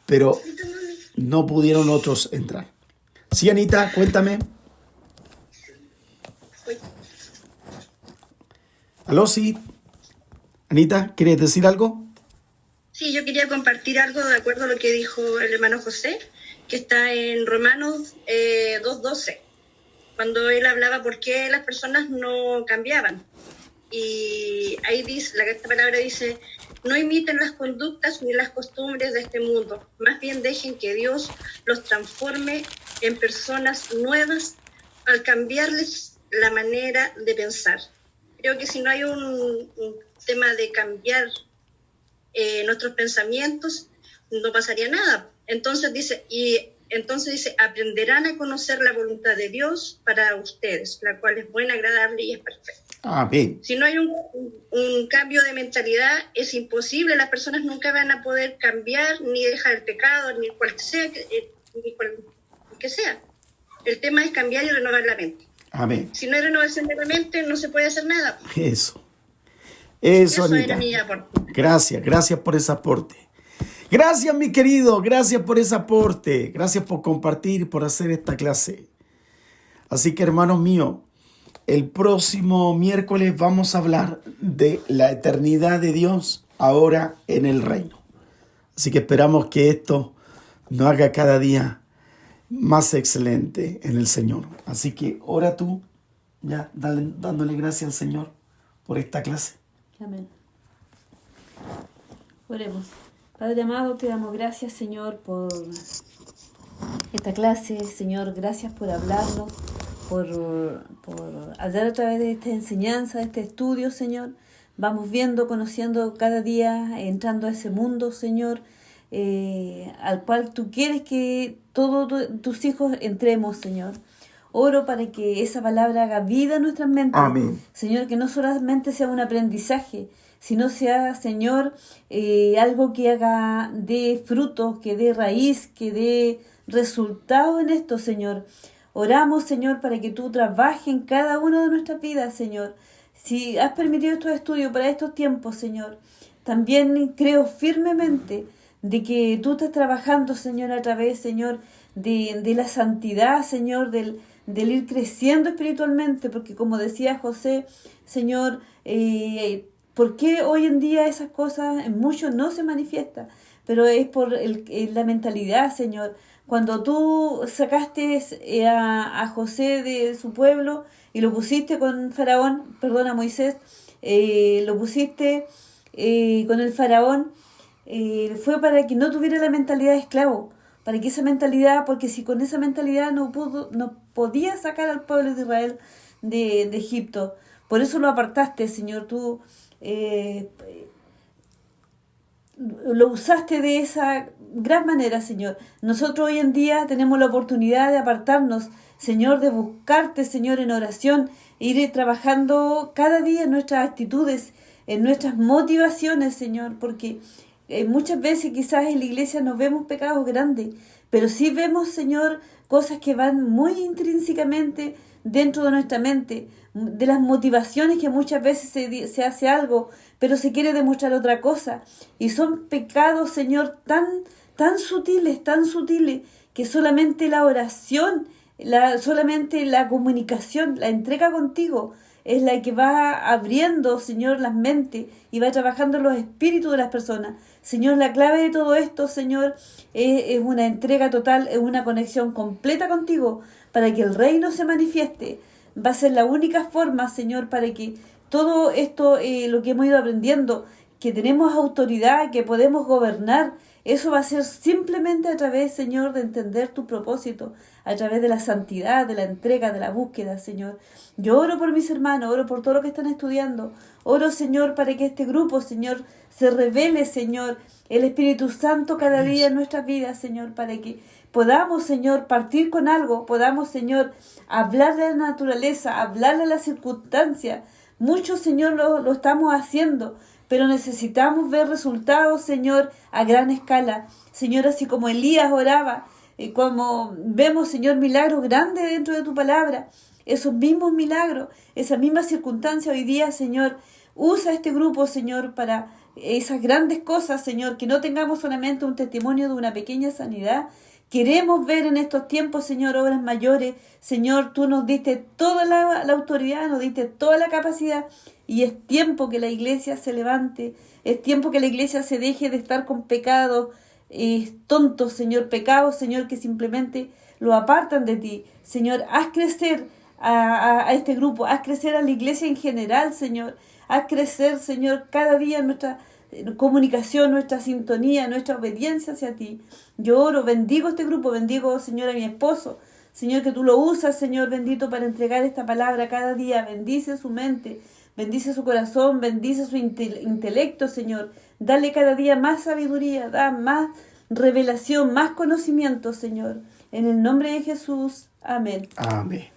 Pero no pudieron otros entrar. Sí, Anita, cuéntame. ¿Aló, sí? Anita, ¿quieres decir algo? Sí, yo quería compartir algo de acuerdo a lo que dijo el hermano José, que está en Romanos 2:12, cuando él hablaba por qué las personas no cambiaban. Y ahí dice, esta palabra dice: no imiten las conductas ni las costumbres de este mundo, más bien dejen que Dios los transforme en personas nuevas al cambiarles la manera de pensar. Creo que si no hay un tema de cambiar nuestros pensamientos, no pasaría nada. Entonces dice, aprenderán a conocer la voluntad de Dios para ustedes, la cual es buena, agradable y es perfecta. Amén. Si no hay un cambio de mentalidad, es imposible. Las personas nunca van a poder cambiar, ni dejar el pecado, ni cual que sea. El tema es cambiar y renovar la mente. Amén. Si no hay renovación de la mente, no se puede hacer nada. Eso, Eso Anita. era mi aporte. Gracias por ese aporte. Gracias, mi querido, gracias por ese aporte. Gracias por compartir, por hacer esta clase. Así que, hermanos míos, el próximo miércoles vamos a hablar de la eternidad de Dios ahora en el reino. Así que esperamos que esto nos haga cada día más excelente en el Señor. Así que ora tú, ya dándole gracias al Señor por esta clase. Amén. Oremos. Padre amado, te damos gracias, Señor, por esta clase. Señor, gracias por hablarnos, por hablar a través de esta enseñanza, de este estudio, Señor. Vamos viendo, conociendo cada día, entrando a ese mundo, Señor, al cual tú quieres que todos tus hijos entremos, Señor. Oro para que esa palabra haga vida en nuestras mentes. Amén. Señor, que no solamente sea un aprendizaje, sino sea, Señor, algo que haga de frutos, que dé raíz, que dé resultado en esto, Señor. Oramos, Señor, para que tú trabajes en cada una de nuestras vidas, Señor. Si has permitido estos estudios para estos tiempos, Señor, también creo firmemente de que tú estás trabajando, Señor, a través, Señor, de la santidad, Señor, del ir creciendo espiritualmente, porque como decía José, Señor, ¿por qué hoy en día esas cosas en muchos no se manifiestan? Pero es por la mentalidad, Señor. Cuando tú sacaste a José de su pueblo y lo pusiste con Faraón, perdón, a Moisés, lo pusiste con el Faraón, fue para que no tuviera la mentalidad de esclavo, para que esa mentalidad, porque si con esa mentalidad no podía sacar al pueblo de Israel de Egipto. Por eso lo apartaste, Señor, tú lo usaste de esa gran manera, Señor. Nosotros hoy en día tenemos la oportunidad de apartarnos, Señor, de buscarte, Señor, en oración, e ir trabajando cada día en nuestras actitudes, en nuestras motivaciones, Señor, porque muchas veces quizás en la iglesia no vemos pecados grandes, pero sí vemos, Señor, cosas que van muy intrínsecamente dentro de nuestra mente, de las motivaciones que muchas veces se hace algo, pero se quiere demostrar otra cosa. Y son pecados, Señor, tan sutiles, que solamente la oración, solamente la comunicación, la entrega contigo, es la que va abriendo, Señor, las mentes y va trabajando los espíritus de las personas. Señor, la clave de todo esto, Señor, es una entrega total, es una conexión completa contigo para que el reino se manifieste. Va a ser la única forma, Señor, para que todo esto, lo que hemos ido aprendiendo, que tenemos autoridad, que podemos gobernar, eso va a ser simplemente a través, Señor, de entender tu propósito, a través de la santidad, de la entrega, de la búsqueda, Señor. Yo oro por mis hermanos, oro por todo lo que están estudiando. Oro, Señor, para que este grupo, Señor, se revele, Señor, el Espíritu Santo cada día en nuestras vidas, Señor, para que podamos, Señor, partir con algo, podamos, Señor, hablarle a la naturaleza, hablarle a las circunstancias. Muchos, Señor, lo estamos haciendo, pero necesitamos ver resultados, Señor, a gran escala. Señor, así como Elías oraba, como vemos, Señor, milagros grandes dentro de tu palabra, esos mismos milagros, esa misma circunstancia hoy día, Señor, usa este grupo, Señor, para esas grandes cosas, Señor, que no tengamos solamente un testimonio de una pequeña sanidad. Queremos ver en estos tiempos, Señor, obras mayores. Señor, tú nos diste toda la autoridad, nos diste toda la capacidad, y es tiempo que la iglesia se levante, es tiempo que la iglesia se deje de estar con pecados tontos, Señor, pecados, Señor, que simplemente lo apartan de ti. Señor, haz crecer a este grupo, haz crecer a la iglesia en general, Señor, haz crecer, Señor, cada día nuestra comunicación, nuestra sintonía, nuestra obediencia hacia ti. Yo oro, bendigo este grupo, bendigo, Señor, a mi esposo, Señor, que tú lo usas, Señor, bendito, para entregar esta palabra cada día. Bendice su mente, bendice su corazón, bendice su intelecto, Señor. Dale cada día más sabiduría, da más revelación, más conocimiento, Señor. En el nombre de Jesús, amén. Amén.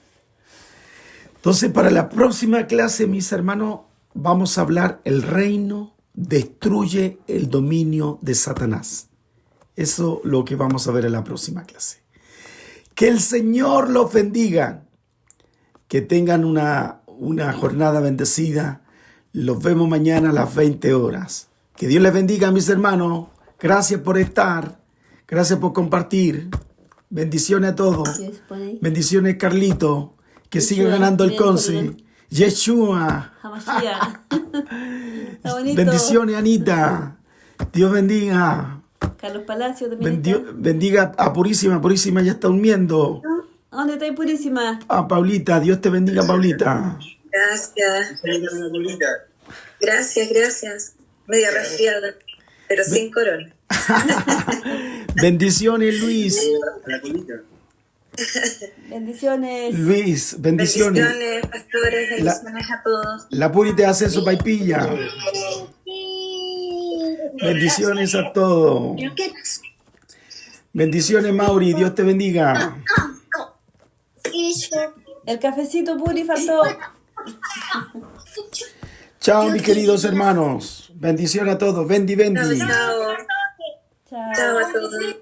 Entonces, para la próxima clase, mis hermanos, vamos a hablar el reino destruye el dominio de Satanás. Eso es lo que vamos a ver en la próxima clase. Que el Señor los bendiga. Que tengan una jornada bendecida. Los vemos mañana a las 20 horas. Que Dios les bendiga, mis hermanos. Gracias por estar. Gracias por compartir. Bendiciones a todos. Bendiciones, Carlito. Que siga ganando el Conce. Yeshua. Bendiciones, Anita. Dios bendiga. Carlos Palacio también. Bendiga a Purísima. Purísima ya está durmiendo. ¿Dónde está Purísima? A Paulita. Dios te bendiga, Paulita. Gracias. Gracias. Media resfriada, pero sin corona. Bendiciones, Luis. La colita. Bendiciones. Luis, bendiciones. Bendiciones, pastores, bendiciones a todos. La Puri te hace su paipilla. Bendiciones a todos. Bendiciones, Mauri. Dios te bendiga. El cafecito Puri faltó. Chao, mis queridos hermanos. Bendiciones a todos. Bendi, bendi. Chao, chao. Chao. Chao a todos.